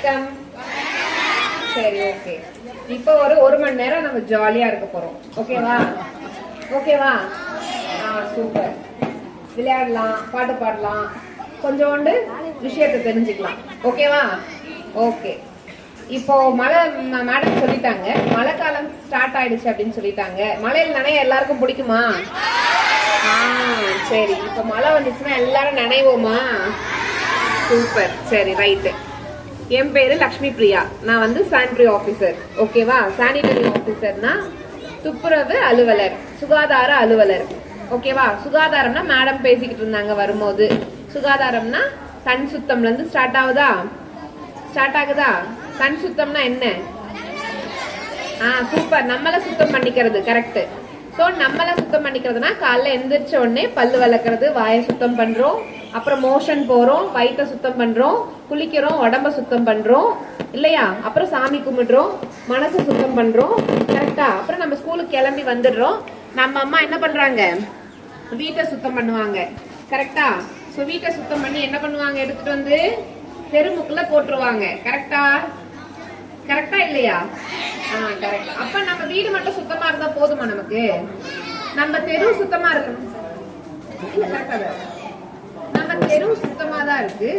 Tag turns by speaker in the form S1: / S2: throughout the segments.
S1: வணக்கம். சரி, ஓகே. இப்போ ஒரு மணி நேரம் நம்ம ஜாலியா இருக்க போறோம். ஓகேவா? ஓகேவா? சூப்பர். விளையாடலாம், பாட்டு பாடலாம், கொஞ்சோண்டு விஷயத்தை தெரிஞ்சுக்கலாம். ஓகேவா? ஓகே. இப்போ மழை மேடம் சொல்லிட்டாங்க, மழை காலம் ஸ்டார்ட் ஆயிடுச்சு அப்படின்னு சொல்லிட்டாங்க. மழையில் நனைய எல்லாருக்கும் பிடிக்குமா? சரி, இப்போ மழை வந்துச்சுன்னா எல்லாரும் நனைவோமா? சூப்பர். சரி, ரைட்டு. என் பேரு லக்ஷ்மி பிரியா. நான் வந்து சானிட்டரி ஆபீசர். ஓகேவா? சானிட்டரி ஆபீசர்னா துப்புரவு அலுவலர், சுகாதார அலுவலர். ஓகேவா? சுகாதாரம்னா மேடம் பேசிக்கிட்டு இருந்தாங்க வரும்போது. சுகாதாரம்னா கண் சுத்தம்ல இருந்து ஸ்டார்ட் ஆகுதா? கண் சுத்தம்னா என்ன? சூப்பர். நம்மள சுத்தம் பண்ணிக்கிறது. கரெக்ட். சோ நம்மள சுத்தம் பண்ணிக்கிறதுனா காலைல எந்திரிச்ச உடனே பல்லு வளர்க்கறது, வாயை சுத்தம் பண்றோம், அப்புறம் மோஷன் போறோம், வயிற்ற சுத்தம் பண்றோம், குளிக்கிறோம், உடம்ப சுத்தம் பண்றோம் இல்லையா? அப்புறம் சாமி கும்பிடுறோம், மனசு சுத்தம் பண்றோம். கரெக்டா? அப்புறம் நம்ம ஸ்கூலுக்கு கிளம்பி வந்துடுறோம். நம்ம அம்மா என்ன பண்றாங்க? வீட்டை சுத்தம் பண்ணுவாங்க. கரெக்டா? சோ வீட்டை சுத்தம் பண்ணி என்ன பண்ணுவாங்க? எடுத்துட்டு வந்து தெருமுக்குள்ள போட்டுருவாங்க. கரெக்டா இல்லையா? கரெக்ட். அப்ப நம்ம வீடு மட்டும் சுத்தமா இருந்தா போதுமா நமக்கு? நம்ம தெரு சுத்தமா இருக்கணும். நம்ம தெரு சுத்தமா தான் இருக்கு.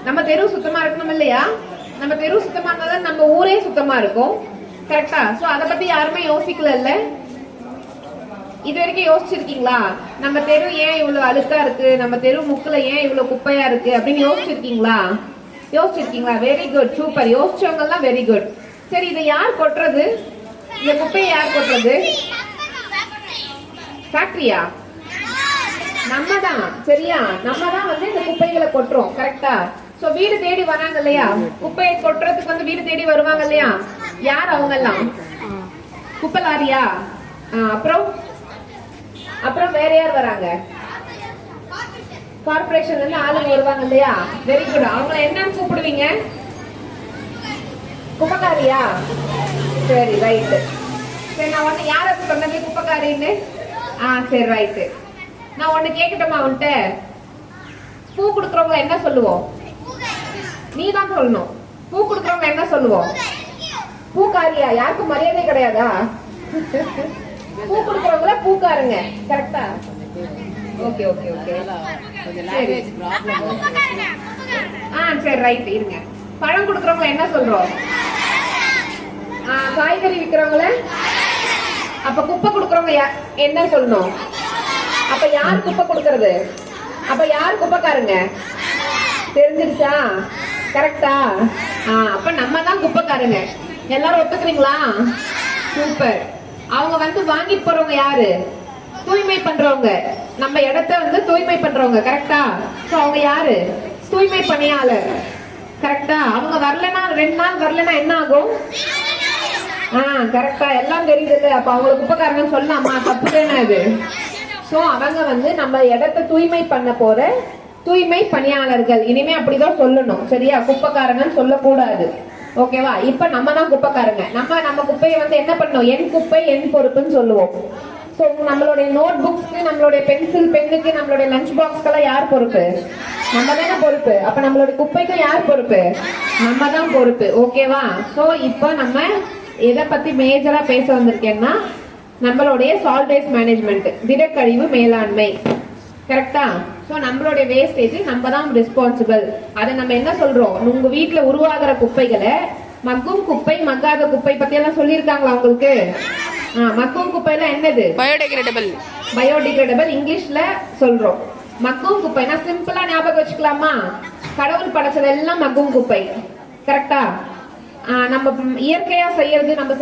S1: நம்ம தெரு சுத்தமா இருக்கணும் இல்லையா? நம்ம தெரு சுத்தமா இருந்தாதான் நம்ம ஊரே சுத்தமா இருக்கும். கரெக்டா? சோ அத பத்தி யாருமே யோசிக்கல இல்ல? இது வரைக்கும் யோசிச்சிருக்கீங்களா? நம்ம தெரு ஏன் இவ்வளவு அழுக்கா இருக்கு, நம்ம தெரு முக்குல ஏன் இவ்வளவு குப்பையா இருக்கு அப்படின்னு யோசிச்சிருக்கீங்களா? Very good, super. யோசிச்சவங்க எல்லாம் வெரி குட். சரி, இதை யார் கொட்டுறது? இந்த குப்பையை யார் கொட்டுறது? ஃபேக்டரியா? நம்ம தான். சரியா? நம்ம தான் வந்து இந்த குப்பைகளை கொட்டுறோம். கரெக்டா? சோ வீடு தேடி வராங்க இல்லையா? குப்பையை கொட்டுறதுக்கு வந்து வீடு தேடி வருவாங்க இல்லையா? யார் அவங்க எல்லாம்? குப்பை லாரியா? அப்புறம் வேற யார் வராங்க? கார்பரேஷன்ல இருந்து ஆளுங்க வருவாங்க இல்லையா? Very good. அவங்கள என்னன்னு கூப்பிடுவீங்க? குப்பைக்காரியா? சரி, ரைட்டு. சரி, நான் ஒண்ணு யாருக்கு சொன்னது குப்பைக்காரின்னு? சரி, ரைட்டு. நான் ஒண்ணு கேட்கட்டுமா உன்கிட்ட? பூ கொடுக்கறவங்க என்ன சொல்லுவோம்? நீ தான் சொல்லணும். பூ கொடுக்கறவங்க என்ன சொல்லுவோம்? பூக்காரியா? யாருக்கும் மரியாதை கிடையாதா? பூ கொடுக்கறவங்கள பூக்காருங்க. கரெக்டா? ஓகே. சரி, ரைட். இருங்க. பழம் கொடுக்கறவங்க என்ன சொல்றோம்? காய்கறி விக்கிறவங்கள. அப்ப குப்பை கொடுக்கறவங்க என்ன சொல்லணும்? அப்ப யார் குப்பை கொடுக்கறது? அப்ப யார் குப்பைக்காரங்க? தெரிஞ்சிருச்சா? கரெக்டா? அப்ப நம்ம தான் குப்பைக்காரங்க. எல்லாரும் ஒத்துக்கிறீங்களா? சூப்பர். அவங்க வந்து வாங்கிட்டு போறவங்க யாரு? தூய்மை பண்றவங்க. நம்ம இடத்த வந்து தூய்மை பண்றவங்க. கரெக்டா? சோ அவங்க யாரு? தூய்மை பணியாளர். கரெக்டா? அவங்க வரலனா 2 நாள் வரலனா என்ன ஆகும்? கரெக்டா? எல்லாம் தெரியுது. அப்ப அவங்களுக்கு குப்பைக்காரங்க சொல்லலாமா? தப்பு தானே அது? சோ அவங்க வந்து நம்ம இடத்த தூய்மை பண்ண போற தூய்மை பணியாளர்கள். இனிமே அப்படிதான் சொல்லணும். சரியா? குப்பைக்காரங்கன்னு சொல்லக்கூடாது. ஓகேவா? இப்ப நம்ம தான் குப்பைக்காரங்க. நம்ம குப்பையை வந்து என்ன பண்ணோம்? என் குப்பை என் பொறுப்புன்னு சொல்லுவோம். சோ நம்மளுடைய நோட் புக்ஸ்க்கு, நம்மளுடைய பென்சில் பென்னுக்கு, நம்மளுடைய லஞ்ச் பாக்ஸ்க்கெல்லாம் யார் பொறுப்பு? நம்ம தானே பொறுப்பு. அப்ப நம்மளுடைய குப்பைக்கு யார் பொறுப்பு? நம்ம தான் பொறுப்பு. ஓகேவா? சோ இப்போ நம்ம எதை பத்தி மேஜரா பேச வந்திருக்கேன்னா நம்மளுடைய சால்ட் மேனேஜ்மெண்ட், திடக்கழிவு மேலாண்மை. கரெக்டா? சோ நம்மளுடைய வேஸ்டேஜ் நம்ம தான் ரெஸ்பான்சிபிள். அதை நம்ம என்ன சொல்றோம்? உங்க வீட்டுல உருவாகிற குப்பைகளை மக்கும் குப்பை, மக்காத குப்பை பத்தி எல்லாம் சொல்லியிருக்காங்களா உங்களுக்கு? மக்கும் குப்பைல என்னது? பயோடிகிரேடபிள் இங்கிலீஷ்ல சொல்றோம். மக்கும் குப்பைனா சிம்பிளா ஞாபகம் வச்சுக்கலாமா? கடவுள் படைச்சது எல்லாம் மக்கும் குப்பை. கரெக்டா? நம்ம இயற்கையா செய்யறது, நம்ம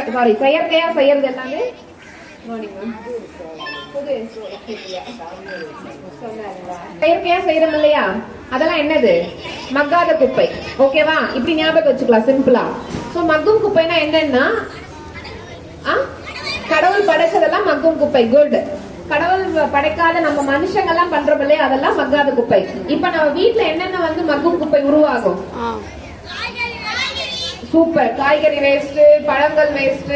S1: செயற்கையா செய்யறது எல்லாமே செயற்கையா செய்யறோம் இல்லையா? அதெல்லாம் என்னது? மக்காத குப்பை. ஓகேவா? இப்படி ஞாபகம் வச்சுக்கலாம் சிம்பிளா. சோ மக்கும் குப்பைனா என்னன்னா கடவுள் படைச்சதெல்லாம் மக்கும் குப்பை. குட். கடவுள் படைக்காத நம்ம மனுஷங்க எல்லாம் பண்றோம் இல்லையா? அதெல்லாம் மக்காத குப்பை. இப்ப நம்ம வீட்டுல என்னென்ன வந்து மக்கும் குப்பை உருவாகும்? சூப்பர். காய்கறி வேஸ்ட், பழங்கள் வேஸ்ட்,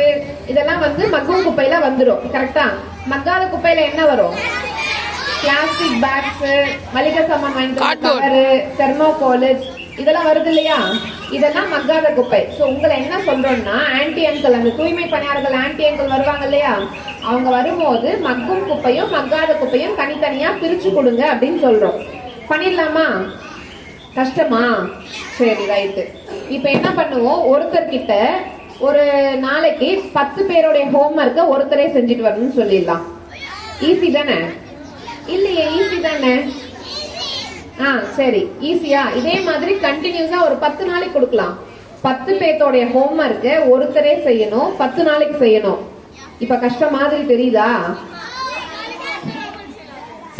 S1: இதெல்லாம் வந்து மக்கும் குப்பையில வந்துடும். கரெக்டா? மக்காத குப்பையில என்ன வரும்? பிளாஸ்டிக் பேக்ஸ், மளிகை சாமான் வாங்கிட்டு, தெர்மோகால், இதெல்லாம் வருது இல்லையா, இதெல்லாம் மக்காத குப்பை. ஸோ உங்களை என்ன சொல்றோம்னா, ஆன்டி அங்கிள், அந்த தூய்மை பணியாளர்கள் ஆன்டி அங்கிள் வருவாங்க இல்லையா, அவங்க வரும்போது மக்கும் குப்பையும் மக்காத குப்பையும் தனித்தனியா பிரிச்சு கொடுங்க அப்படின்னு சொல்றோம். பண்ணிடலாமா? கஷ்டமா? சரி, ரைட்டு. இப்ப என்ன பண்ணுவோம், ஒருத்தர்கிட்ட ஒரு நாளைக்கு 10 பேருடைய ஹோம்ஒர்க்கை ஒருத்தரே செஞ்சுட்டு வரணும்னு சொல்லிடலாம். ஈஸி தானே? இல்லையே, ஈஸி தானே? சரி, ஈஸியா? இதே மாதிரி கண்டினியூஸா ஒரு 10 நாளைக்கு கொடுக்கலாம். 10 பேர்த்தோடைய ஹோம்ஒர்க்கை ஒருத்தரே செய்யணும், 10 நாளைக்கு செய்யணும். இப்ப கஷ்டம் மாதிரி தெரியுதா?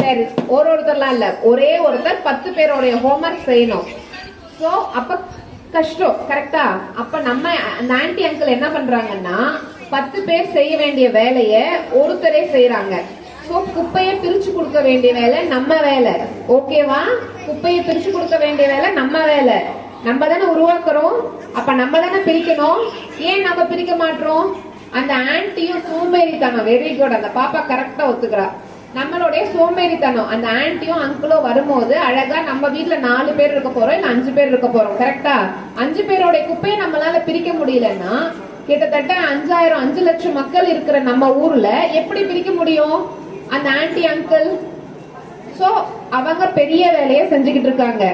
S1: சரி, ஒருத்தர்லாம் இல்ல, ஒரே ஒருத்தர் 10 பேருடைய ஹோம்ஒர்க் செய்யணும். சோ அப்ப கஷ்டம், கரெக்டா? அப்ப நம்ம அந்த ஆன்டி அங்கிள் என்ன பண்றாங்கன்னா, 10 பேர் செய்ய வேண்டிய வேலையை ஒருத்தரே செய்யறாங்க. சோ குப்பையை பிரிச்சு கொடுக்க வேண்டிய வேலை நம்ம வேலை. ஓகேவா? குப்பையை பிரிச்சு கொடுக்க வேண்டிய வேலை நம்ம வேலை. நம்ம தானே உருவாக்குறோம், அப்ப நம்ம தானே பிரிக்கணும். ஏன் நம்ம பிரிக்க மாட்டோம்? அந்த ஆன்டியும் சோம்பேறித்தனம். வெரி குட், அந்த பாப்பா கரெக்டா ஒத்துக்கிறா. நம்மளுடைய சோம்பேறித்தனம். அந்த ஆன்டியும் அங்கிளும் வரும்போது அழகா நம்ம வீட்டுல 4 பேர் இருக்க போறோம், இல்ல 5 பேர் இருக்க போறோம், கரெக்டா? 5 பேரோட குப்பையை நம்மளால பிரிக்க முடியலன்னா கிட்டத்தட்ட 5000 5 லட்சம் மக்கள் இருக்கிற நம்ம ஊர்ல எப்படி பிரிக்க முடியும் அந்த ஆன்டி அங்கிள்? சோ அவங்க பெரிய வேலையை செஞ்சுக்கிட்டு இருக்காங்க.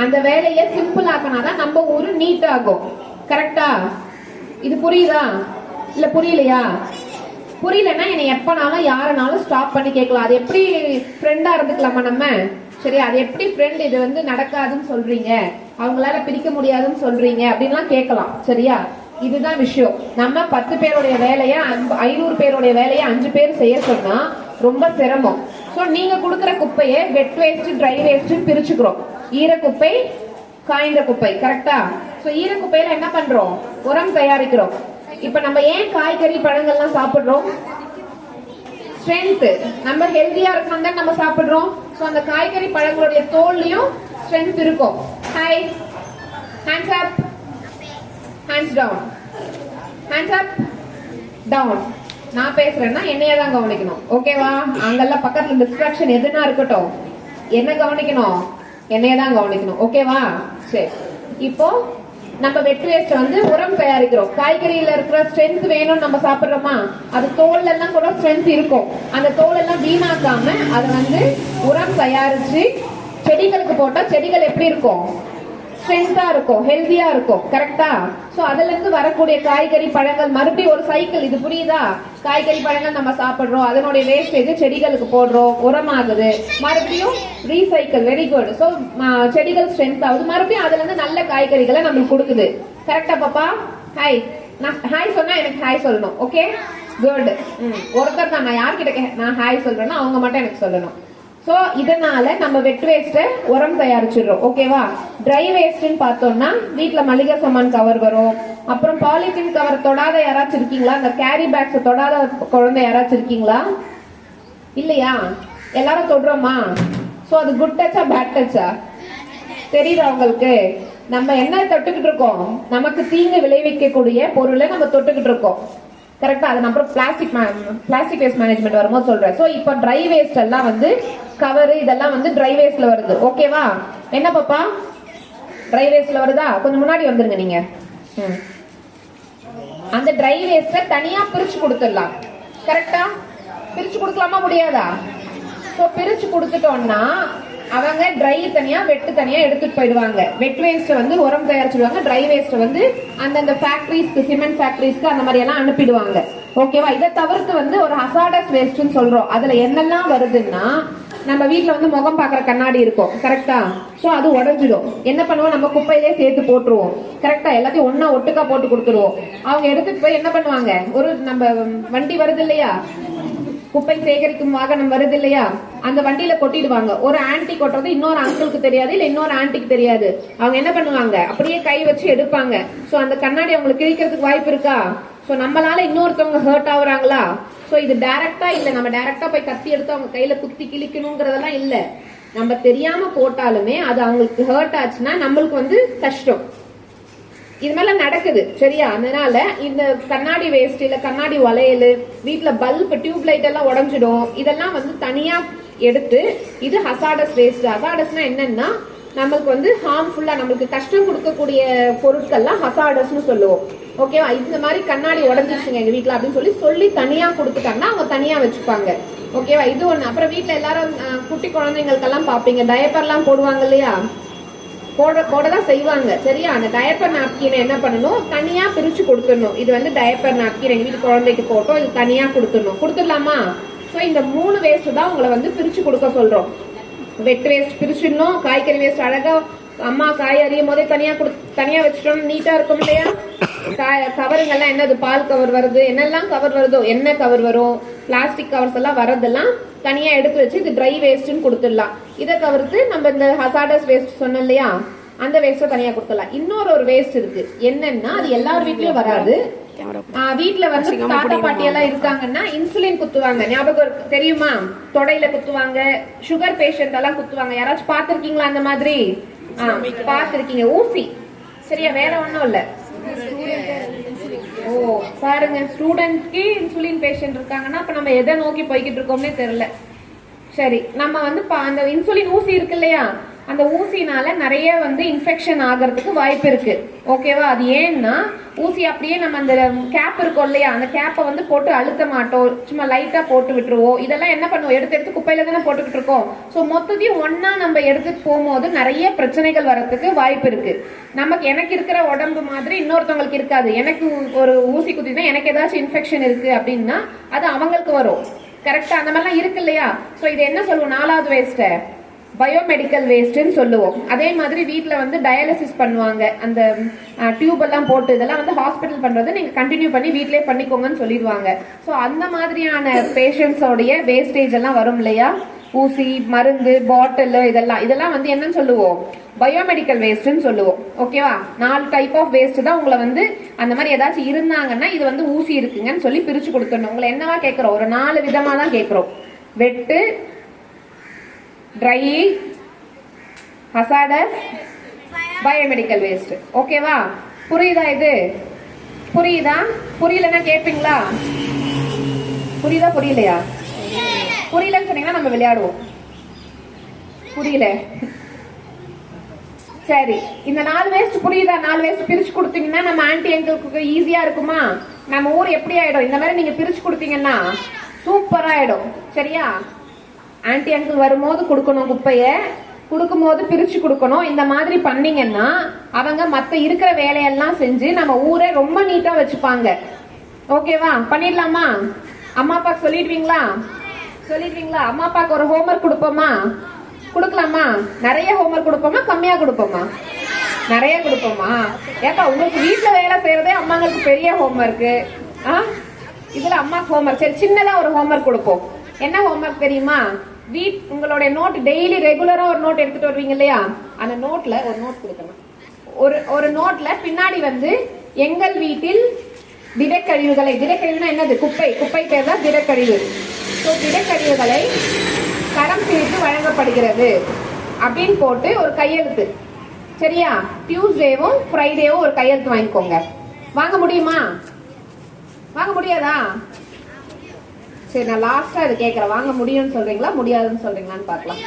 S1: அந்த வேலையை சிம்பிள் ஆக்கினாதான் நம்ம ஊரு நீட் ஆகும், கரெக்டா? இது புரியுதா இல்ல புரியலையா? புரியலன்னா என்னை எப்பனாலும் யாருனாலும் ஸ்டாப் பண்ணி கேட்கலாம். அது எப்படி ஃப்ரெண்டா இருந்துக்கலாமா நம்ம? சரி, அது எப்படி ஃப்ரெண்ட் இது வந்து நடக்காதுன்னு சொல்றீங்க, அவங்களால பிரிக்க முடியாதுன்னு சொல்றீங்க அப்படின்லாம் கேட்கலாம். சரியா? இதுதான் விஷயம். நம்ம 10 பேருடைய வேலையை 500 பேருடைய வேலையை 5 பேர் செய்ய சொன்னா ரொம்ப சிரமம். ஸோ நீங்க கொடுக்குற குப்பையை வெட் வேஸ்ட், ட்ரை வேஸ்ட் பிரிச்சுக்கிறோம். ஈரக்குப்பை, காய்ந்த குப்பை, கரெக்டா? ஸோ ஈரக்குப்பையில என்ன பண்றோம், உரம் தயாரிக்கிறோம். இப்ப நம்ம ஏன் காய்கறி பழங்கள்லாம் சாப்பிடுறோம்? ஸ்ட்ரென்த், நம்ம ஹெல்தியா இருக்கணும் தான் நம்ம சாப்பிடுறோம். ஸோ அந்த காய்கறி பழங்களுடைய தோல்லையும் ஸ்ட்ரென்த் இருக்கும். Hi, hands up, hands down, hands up, down. நான் பேசுறேன்னா என்னைய தான் கவனிக்கணும், ஓகேவா? அங்கெல்லாம் பக்கத்துல டிஸ்ட்ராக்ஷன் எதுனா இருக்கட்டும், என்ன கவனிக்கணும்? என்னைய தான் கவனிக்கணும், ஓகேவா? சரி, இப்போ நம்ம வெட் வேஸ்ட் வந்து உரம் தயாரிக்கிறோம். காய்கறியில இருக்கிற ஸ்ட்ரென்த் வேணும்னு நம்ம சாப்பிடுறோமா, அது தோல் எல்லாம் கூட ஸ்ட்ரென்த் இருக்கும். அந்த தோல் எல்லாம் வீணாக்காம அதை வந்து உரம் தயாரிச்சு செடிகளுக்கு போட்டா செடிகள் எப்படி இருக்கும்? ஸ்ட்ரென்த்தா இருக்கும், ஹெல்தியா இருக்கும், கரெக்டா? சோ அதுல இருந்து வரக்கூடிய காய்கறி பழங்கள் மறுபடியும் ஒரு சைக்கிள். இது புரியுதா? காய்கறி பழங்கள் நம்ம சாப்பிடுறோம், அதனுடைய வேஸ்டேஜ் செடிகளுக்கு போடுறோம், உரமாகுது, மறுபடியும் ரீசைக்கிள். Very good. சோ செடிகள் ஸ்ட்ரென்த் ஆகுது, மறுபடியும் அதுல இருந்து நல்ல காய்கறிகளை நம்மளுக்கு கொடுக்குது, கரெக்டா பாப்பா? ஹாய், நான் ஹாய் சொன்னா எனக்கு ஹாய் சொல்லணும், ஓகே? குட். ஒருத்தர் தான், நான் யார்கிட்ட நான் ஹாய் சொல்றேன்னா அவங்க மட்டும் எனக்கு சொல்லணும். சோ இதனால நம்ம வெட் வேஸ்ட் உரம் தயாரிச்சிடுறோம், ஓகேவா? ட்ரை வேஸ்ட்னு பார்த்தோம்னா வீட்டுல மளிகை சாமான் கவர் வரும். அப்புறம் பாலித்தீன் கவர் தொடாத யாராச்சும் இருக்கீங்களா? அந்த கேரி பேக்ஸ் தொடாத குழந்தை யாராச்சும் இருக்கீங்களா? இல்லையா? எல்லாரும் தொடுறோமா? சோ அது குட் டச்சா பேட் டச்சா தெரியுதா உங்களுக்கு? நம்ம என்ன தொட்டுக்கிட்டு இருக்கோம்? நமக்கு தீங்கு விளைவிக்கக்கூடிய பொருளை நம்ம தொட்டுக்கிட்டு இருக்கோம், கரெக்டா? அது அப்புறம் பிளாஸ்டிக் வேஸ்ட் மேனேஜ்மெண்ட் வரும்போது சொல்றேன். சோ இப்போ ட்ரை வேஸ்ட் எல்லாம் வந்து கவர் இதெல்லாம் வந்து ட்ரை வேஸ்ட்ல வருது, ஓகேவா? என்ன பாப்பா, ட்ரை வேஸ்ட்ல வருதா? கொஞ்சம் முன்னாடி வந்துருங்க நீங்க. அந்த ட்ரை வேஸ்ட தனியா பிரிச்சு கொடுத்துடலாம், கரெக்டா? பிரிச்சு கொடுக்கலாமா, முடியாதா? சோ பிரிச்சு கொடுத்துட்டோம்னா அவங்க ட்ரை தனியா வெட்டு தனியா எடுத்துட்டு போயிடுவாங்க. வெட் வேஸ்ட் வந்து உரம் தயாரிச்சிடுவாங்க, ட்ரை வேஸ்ட் வந்து அந்தந்த ஃபேக்டரிஸ்க்கு, சிமெண்ட் ஃபேக்டரிஸ்க்கு அந்த மாதிரி எல்லாம் அனுப்பிடுவாங்க, ஓகேவா? இதை தவிர்த்து வந்து ஒரு ஹசார்டஸ் வேஸ்ட்னு சொல்றோம். அதுல என்னெல்லாம் வருதுன்னா, நம்ம வீட்டுல வந்து முகம் பாக்குற கண்ணாடி இருக்கும், கரெக்டா? சோ அது உடஞ்சிடும். என்ன பண்ணுவோம், நம்ம குப்பையிலே சேர்த்து போட்டுருவோம், கரெக்டா? எல்லாத்தையும் ஒன்னா ஒட்டுக்கா போட்டு கொடுத்துருவோம். அவங்க எடுத்துட்டு போய் என்ன பண்ணுவாங்க, ஒரு நம்ம வண்டி வருது இல்லையா, குப்பை சேகரிக்கும் வாகனம் வருது இல்லையா, அந்த வண்டியில கொட்டிடுவாங்க. ஒரு ஆன்டி கொட்டுறது இன்னொரு அங்கிளுக்கு தெரியாது, இல்ல இன்னொரு ஆன்டிக்கு தெரியாது. அவங்க என்ன பண்ணுவாங்க, அப்படியே கை வச்சு எடுப்பாங்க. சோ அந்த கண்ணாடி அவங்களுக்கு கிழிக்கிறதுக்கு வாய்ப்பு இருக்கா? சோ நம்மளால இன்னொருத்தவங்க ஹர்ட் ஆகுறாங்களா? சோ இது டைரக்டா இல்ல, நம்ம டைரக்டா போய் கத்தி எடுத்து அவங்க கையில குத்தி கிழிக்கணுங்கிறதெல்லாம் இல்ல. நம்ம தெரியாம போட்டாலுமே அது அவங்களுக்கு ஹர்ட் ஆச்சுன்னா நம்மளுக்கு வந்து கஷ்டம். இது மாதிரிலாம் நடக்குது, சரியா? அதனால இந்த கண்ணாடி வேஸ்ட், இல்ல கண்ணாடி வளையல், வீட்டுல பல்ப், டியூப் லைட் எல்லாம் உடஞ்சிடும். இதெல்லாம் வந்து தனியா எடுத்து, இது ஹசார்டஸ் வேஸ்ட். ஹசார்டஸ்னா என்னன்னா நம்மளுக்கு வந்து ஹார்ம்ஃபுல்லா நம்மளுக்கு கஷ்டம் கொடுக்கக்கூடிய பொருட்கள்லாம் ஹசார்டஸ்னு சொல்லுவோம். ஓகேவா? இந்த மாதிரி கண்ணாடி உடஞ்சிருச்சுங்க எங்க வீட்டுல அப்படின்னு சொல்லி தனியா கொடுத்துட்டாங்கன்னா அவங்க தனியா வச்சுப்பாங்க. ஓகேவா? இது ஒண்ணு. அப்புறம் வீட்டுல எல்லாரும் குட்டி குழந்தைங்களுக்கெல்லாம் பாப்பீங்க, டயப்பர்லாம் போடுவாங்க இல்லையா? போடதான் செய்வாங்க. சரியா? அந்த டயப்பர் நாப்கினை என்ன பண்ணணும், தனியா பிரிச்சு கொடுத்துடணும். இது வந்து டயப்பர் நாப்கின் எங்க வீட்டு குழந்தைக்கு போட்டோம், இது தனியா கொடுத்துடலாமா? சோ இந்த 3 வேஸ்ட் தான் உங்களை வந்து பிரிச்சு கொடுக்க சொல்றோம். வெட் வேஸ்ட் பிரிச்சிடணும், காய்கறி வேஸ்ட் அழகா அம்மா காய் அறியும் போதே தனியா வச்சுட்டோம், நீட்டா இருக்கும் இல்லையா? கவருங்கெல்லாம் என்னது, பால் கவர் வருது, என்னெல்லாம் கவர் வருதோ, என்ன கவர் வரும், பிளாஸ்டிக் கவர்ஸ் எல்லாம் வரதெல்லாம் தனியா எடுத்து வச்சு இது ட்ரை வேஸ்ட்னு கொடுத்துடலாம். இதை தவிர்த்து நம்ம இந்த ஹசார்டஸ் வேஸ்ட் சொன்னோம் இல்லையா, அந்த வேஸ்ட்டை தனியா கொடுத்துடலாம். இன்னொரு வேஸ்ட் இருக்கு, என்னன்னா அது எல்லார் வீட்லயும் வராது. வீட்டுல வந்து தாத்தா பாட்டி எல்லாம் இருக்காங்கன்னா இன்சுலின் குத்துவாங்க, ஞாபகம் தெரியுமா? தொடையில குத்துவாங்க, சுகர் பேஷண்ட் எல்லாம் குத்துவாங்க. யாராச்சும் பாத்திருக்கீங்களா அந்த மாதிரி? பாத்திருக்கீங்க. ஊசி. சரியா? வேற ஒண்ணும் இல்ல. ஓ பாருங்க, ஸ்டூடெண்ட்ஸ்க்கு இன்சுலின் பேஷண்ட் இருக்காங்கன்னா அப்ப நம்ம எதை நோக்கி போய்கிட்டு இருக்கோம்னே தெரியல. சரி, நம்ம வந்து அந்த இன்சுலின் ஊசி இருக்கு இல்லையா, அந்த ஊசினால நிறைய வந்து இன்ஃபெக்ஷன் ஆகிறதுக்கு வாய்ப்பு இருக்கு. ஓகேவா? அது ஏன்னா ஊசி அப்படியே நம்ம அந்த கேப் இருக்கும் இல்லையா, அந்த கேப்பை வந்து போட்டு அழுத்த மாட்டோம், சும்மா லைட்டா போட்டு விட்டுருவோம். இதெல்லாம் என்ன பண்ணுவோம், எடுத்து குப்பையில தானே போட்டுக்கிட்டு இருக்கோம். ஸோ மொத்தத்தையும் ஒன்னா நம்ம எடுத்துட்டு போகும்போது நிறைய பிரச்சனைகள் வர்றதுக்கு வாய்ப்பு இருக்கு. எனக்கு இருக்கிற உடம்பு மாதிரி இன்னொருத்தவங்களுக்கு இருக்காது. எனக்கு ஒரு ஊசி குத்தினா எனக்கு ஏதாச்சும் இன்ஃபெக்ஷன் இருக்கு அப்படின்னா அது அவங்களுக்கு வரும். கரெக்டா? அந்த மாதிரிலாம் இருக்கு இல்லையா? ஸோ இது என்ன சொல்லுவோம், 4வது வேஸ்ட் பயோமெடிக்கல் வேஸ்ட்னு சொல்லுவோம். அதே மாதிரி வீட்டில் வந்து டயாலிசிஸ் பண்ணுவாங்க, அந்த டியூப் எல்லாம் போட்டு, இதெல்லாம் வந்து ஹாஸ்பிட்டல் பண்றது நீங்க கண்டினியூ பண்ணி வீட்லயே பண்ணிக்கோங்கன்னு சொல்லிடுவாங்க. ஸோ அந்த மாதிரியான பேஷண்ட்ஸோடைய வேஸ்டேஜ் எல்லாம் வரும் இல்லையா, ஊசி, மருந்து, பாட்டில், இதெல்லாம் வந்து என்னன்னு சொல்லுவோம், பயோமெடிக்கல் வேஸ்ட்னு சொல்லுவோம். ஓகேவா? 4 டைப் ஆஃப் வேஸ்ட் தான் உங்களை வந்து அந்த மாதிரி ஏதாச்சும் இருந்தாங்கன்னா இது வந்து ஊசி இருக்குங்கன்னு சொல்லி பிரிச்சு கொடுத்துடணும். உங்களை என்னவா கேட்கிறோம், ஒரு 4 விதமா தான் கேட்கிறோம். வெட்டு, ட்ரை, ஹசார்டஸ், பயோமெடிக்கல் வேஸ்ட். ஓகேவா? புரியுதா? இது புரியுதா? புரியலன்னா கேட்பீங்களா? புரியுதா புரியலையா? புரியலன்னு சொன்னீங்கன்னா நம்ம விளையாடுவோம். புரியல? சரி, இந்த 4 வேஸ்ட் புரியுதா? 4 வேஸ்ட் பிரிச்சு கொடுத்தீங்கன்னா நம்ம ஆன்டி அங்கிளுக்கு ஈஸியா இருக்குமா? நம்ம ஊர் எப்படி ஆயிடும், இந்த மாதிரி நீங்க பிரிச்சு கொடுத்தீங்கன்னா சூப்பரா ஆயிடும். சரியா? ஆன்டி அங்கிள் வரும்போது கொடுக்கணும், குப்பைய கொடுக்கும் போது பிரிச்சு கொடுக்கணும். இந்த மாதிரி பண்ணீங்கன்னா அவங்க மத்த இருக்கிற வேலையெல்லாம் செஞ்சு நம்ம ஊரை ரொம்ப நீட்டா வச்சுப்பாங்க. ஓகேவா? பண்ணிடலாமா? அம்மா அப்பாக்கு சொல்லிடுவீங்களா? அம்மா அப்பாக்கு ஒரு ஹோம்ஒர்க் கொடுப்போமா? கொடுக்கலாமா? நிறைய ஹோம்ஒர்க் கொடுப்போமா, கம்மியா கொடுப்போமா? நிறைய கொடுப்போமா? ஏக்கா உங்களுக்கு வீட்டுல வேலை செய்யறதே அம்மாங்களுக்கு பெரிய ஹோம்ஒர்க். இதுல அம்மாக்கு ஹோம்ஒர்க். சரி, சின்னதா ஒரு ஹோம்ஒர்க் கொடுப்போம். என்ன ஹோம்ஒர்க் தெரியுமா? உங்களுடைய நோட் டெய்லி ரெகுலரா ஒரு நோட் எடுத்துட்டு வருவீங்க இல்லையா, அந்த நோட்ல ஒரு நோட் கொடுக்கணும். ஒரு நோட்ல பின்னாடி வந்து எங்கள் வீட்டில் திடக்கழிவுகளை, திடக்கழிவுனா என்னது, குப்பை பேர் தான் திடக்கழிவு. திடக்கழிவுகளை தரம் பிரித்து வழங்கப்படுகிறது அப்படின்னு போட்டு ஒரு கையெழுத்து. சரியா? டியூஸ்டேவும் ஃப்ரைடேவும் ஒரு கையெழுத்து வாங்கிக்கோங்க. வாங்க முடியுமா? வாங்க முடியாதா? சரி, நான் லாஸ்டா இது கேட்கறேன். வாங்க முடியும்னு சொல்றீங்களா, முடியாதுன்னு சொல்றீங்களான்னு பார்க்கலாம்.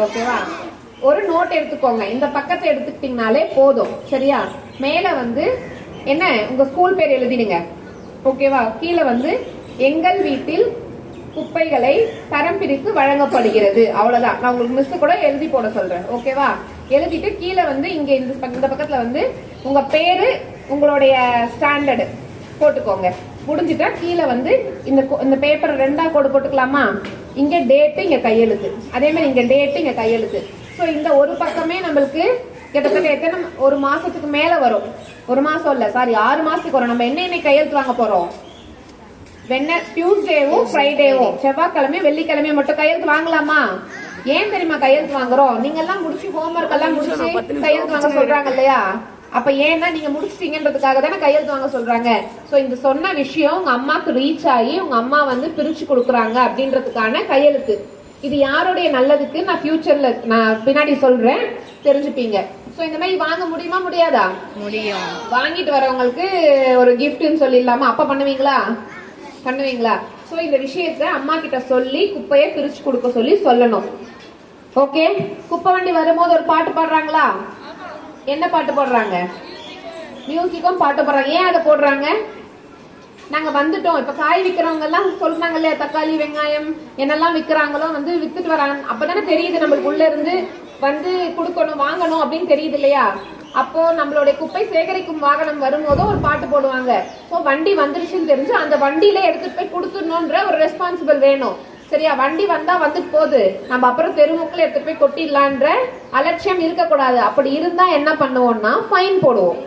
S1: ஓகேவா? ஒரு நோட் எடுத்துக்கோங்க. இந்த பக்கத்தை எடுத்துக்கிட்டீங்கனாலே போதும். சரியா? மேல வந்து என்ன, உங்க ஸ்கூல் பேர் எழுதிடுங்க. ஓகேவா? கீழே வந்து எங்கள் வீட்டில் குப்பைகளை தரம் பிரித்து வழங்கப்படுகிறது. அவ்வளவுதான். நான் உங்களுக்கு மிஸ் கூட எழுதி போட சொல்றேன். ஓகேவா? எழுதிட்டு கீழே வந்து இங்க இந்த பக்கத்துல வந்து உங்க பேரு, உங்களுடைய ஸ்டாண்டர்டு போட்டுக்கோங்க. முடிஞ்சிட்டா கீழே வந்து இந்த பேப்பர் 2ஆ கோடு போட்டுக்கலாமா? இங்க டேட்டு, இங்க கையெழுத்து. அதே மாதிரி இங்க டேட்டு, இங்க கையெழுத்து. சோ இந்த ஒரு பக்கமே நம்மளுக்கு கிட்டத்தட்ட எத்தனை, ஒரு மாசத்துக்கு மேல வரும். ஒரு மாசம் இல்ல, சாரி, 6 மாசத்துக்கு வரும். நம்ம என்ன கையெழுத்து வாங்க போறோம்? டியூஸ்டேவும் ஃப்ரைடேவும், செவ்வாய்க்கிழமை வெள்ளிக்கிழமை மட்டும் கையெழுத்து வாங்கலாமா? ஏன் தெரியுமா கையெழுத்து வாங்குறோம்? நீங்க எல்லாம் முடிச்சு ஹோம்ஒர்க் எல்லாம் முடிச்சு கையெழுத்து வாங்க சொல்றாங்க இல்லையா? அப்ப ஏன்னா நீங்க முடிச்சிட்டீங்கன்றதுக்காக தானே கையெழுத்து வாங்க சொல்றாங்க. சோ இந்த சொன்ன விஷயம் உங்க அம்மாக்கு ரீச் ஆகி உங்க அம்மா வந்து பிரிச்சு கொடுக்குறாங்க அப்படின்றதுக்கான கையெழுத்து. இது யாருடைய நல்லதுக்கு நான் ஃபியூச்சர்ல நான் பின்னாடி சொல்றேன், தெரிஞ்சுப்பீங்க. சோ இந்த மாதிரி வாங்க முடியுமா முடியாதா? முடியும். வாங்கிட்டு வரவங்களுக்கு ஒரு கிஃப்ட்னு சொல்லிடலாமா? அப்ப பண்ணுவீங்களா? சோ இந்த விஷயத்த அம்மா கிட்ட சொல்லி குப்பையை பிரிச்சு கொடுக்க சொல்லணும். ஓகே, குப்பை வண்டி வரும்போது ஒரு பாட்டு பாடுறாங்களா? என்ன பாட்டு போடுறாங்க? மியூசிக்கும் பாட்டு போடுறாங்க. ஏன் அதை போடுறாங்க? நாங்க வந்துட்டோம். இப்ப காய் விக்கிறவங்க எல்லாம் சொல்றாங்க இல்லையா, தக்காளி வெங்காயம் என்னெல்லாம் விக்கிறாங்களோ வந்து வித்துட்டு வராங்க. அப்பதானே தெரியுது நம்மளுக்கு உள்ள இருந்து வந்து கொடுக்கணும் வாங்கணும் அப்படின்னு தெரியுது இல்லையா? அப்போ நம்மளுடைய குப்பை சேகரிக்கும் வாகனம் வரும்போது ஒரு பாட்டு போடுவாங்க. ஸோ வண்டி வந்துருச்சுன்னு தெரிஞ்சு அந்த வண்டியில எடுத்துட்டு போய் கொடுத்துடணுன்ற ஒரு ரெஸ்பான்சிபிள் வேணும். சரியா? வண்டி வந்தா வந்துட்டு போகுது, நம்ம அப்புறம் தெருமுக்குள்ள எடுத்து போய் கொட்டிடலான்ற அலட்சியம் இருக்கக்கூடாது. அப்படி இருந்தா என்ன பண்ணுவோம்னா ஃபைன் போடுவோம்.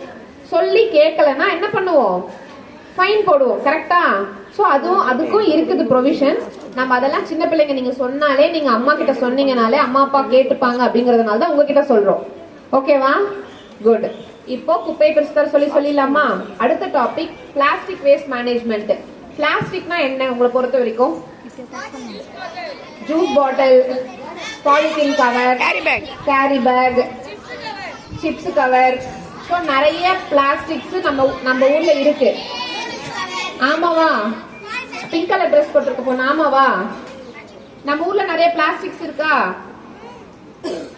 S1: சொல்லி கேட்கலன்னா என்ன பண்ணுவோம்? ஃபைன் போடுவோம். கரெக்டா? ஸோ அதுக்கும் இருக்குது ப்ரொவிஷன்ஸ். நம்ம அதெல்லாம் சின்ன பிள்ளைங்க நீங்க சொன்னாலே, நீங்க அம்மா கிட்ட சொன்னீங்கனாலே அம்மா அப்பா கேட்டுப்பாங்க அப்படிங்கறதுனால தான் உங்ககிட்ட சொல்றோம். ஓகேவா? குட். இப்போ குப்பை பிரிச்சுத்தர சொல்லிடலாமா? அடுத்த டாபிக் பிளாஸ்டிக் வேஸ்ட் மேனேஜ்மெண்ட். பிளாஸ்டிக்னா என்ன உங்களை பொறுத்த வரைக்கும்? Juice bottle, polythene cover, carry bag, chips cover, so நிறைய பிளாஸ்டிக்ஸ் நம்ம ஊர்ல இருக்கு. ஆமாவா? பிங்க் கலர் ட்ரெஸ் போட்டிருக்க போன ஆமாவா? நம்ம ஊர்ல நிறைய பிளாஸ்டிக்ஸ் இருக்கா?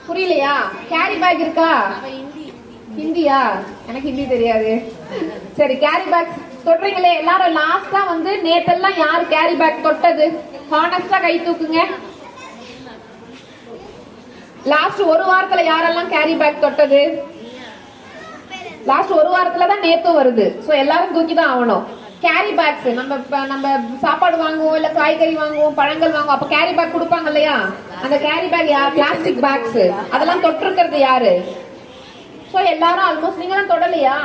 S1: புரியலையா? கேரி பேக் இருக்கா? ஹிந்தியா? எனக்கு ஹிந்தி தெரியாது. சரி, கேரி பேக் தொடுறீங்களே எல்லாரும். லாஸ்டா வந்து நேத்தெல்லாம் யாரு கேரி பேக் தொட்டது? ஹானஸ்டா கை தூக்குங்க. லாஸ்ட் ஒரு வாரத்துல யாரெல்லாம் கேரி பேக் தொட்டது? லாஸ்ட் ஒரு வாரத்துல தான் நேத்தும் வருது. சோ எல்லாரும் தூக்கி தான் ஆகணும். கேரி பேக்ஸ் நம்ம சாப்பாடு வாங்குவோம், இல்ல காய்கறி வாங்குவோம், பழங்கள் வாங்குவோம். அப்ப கேரி பேக் கொடுப்பாங்க இல்லையா? அந்த கேரி பேக் பிளாஸ்டிக் பேக்ஸ் அதெல்லாம் தொட்டிருக்கிறது யாரு? சோ எல்லாரும் ஆல்மோஸ்ட். நீங்க தான் தொடலையா?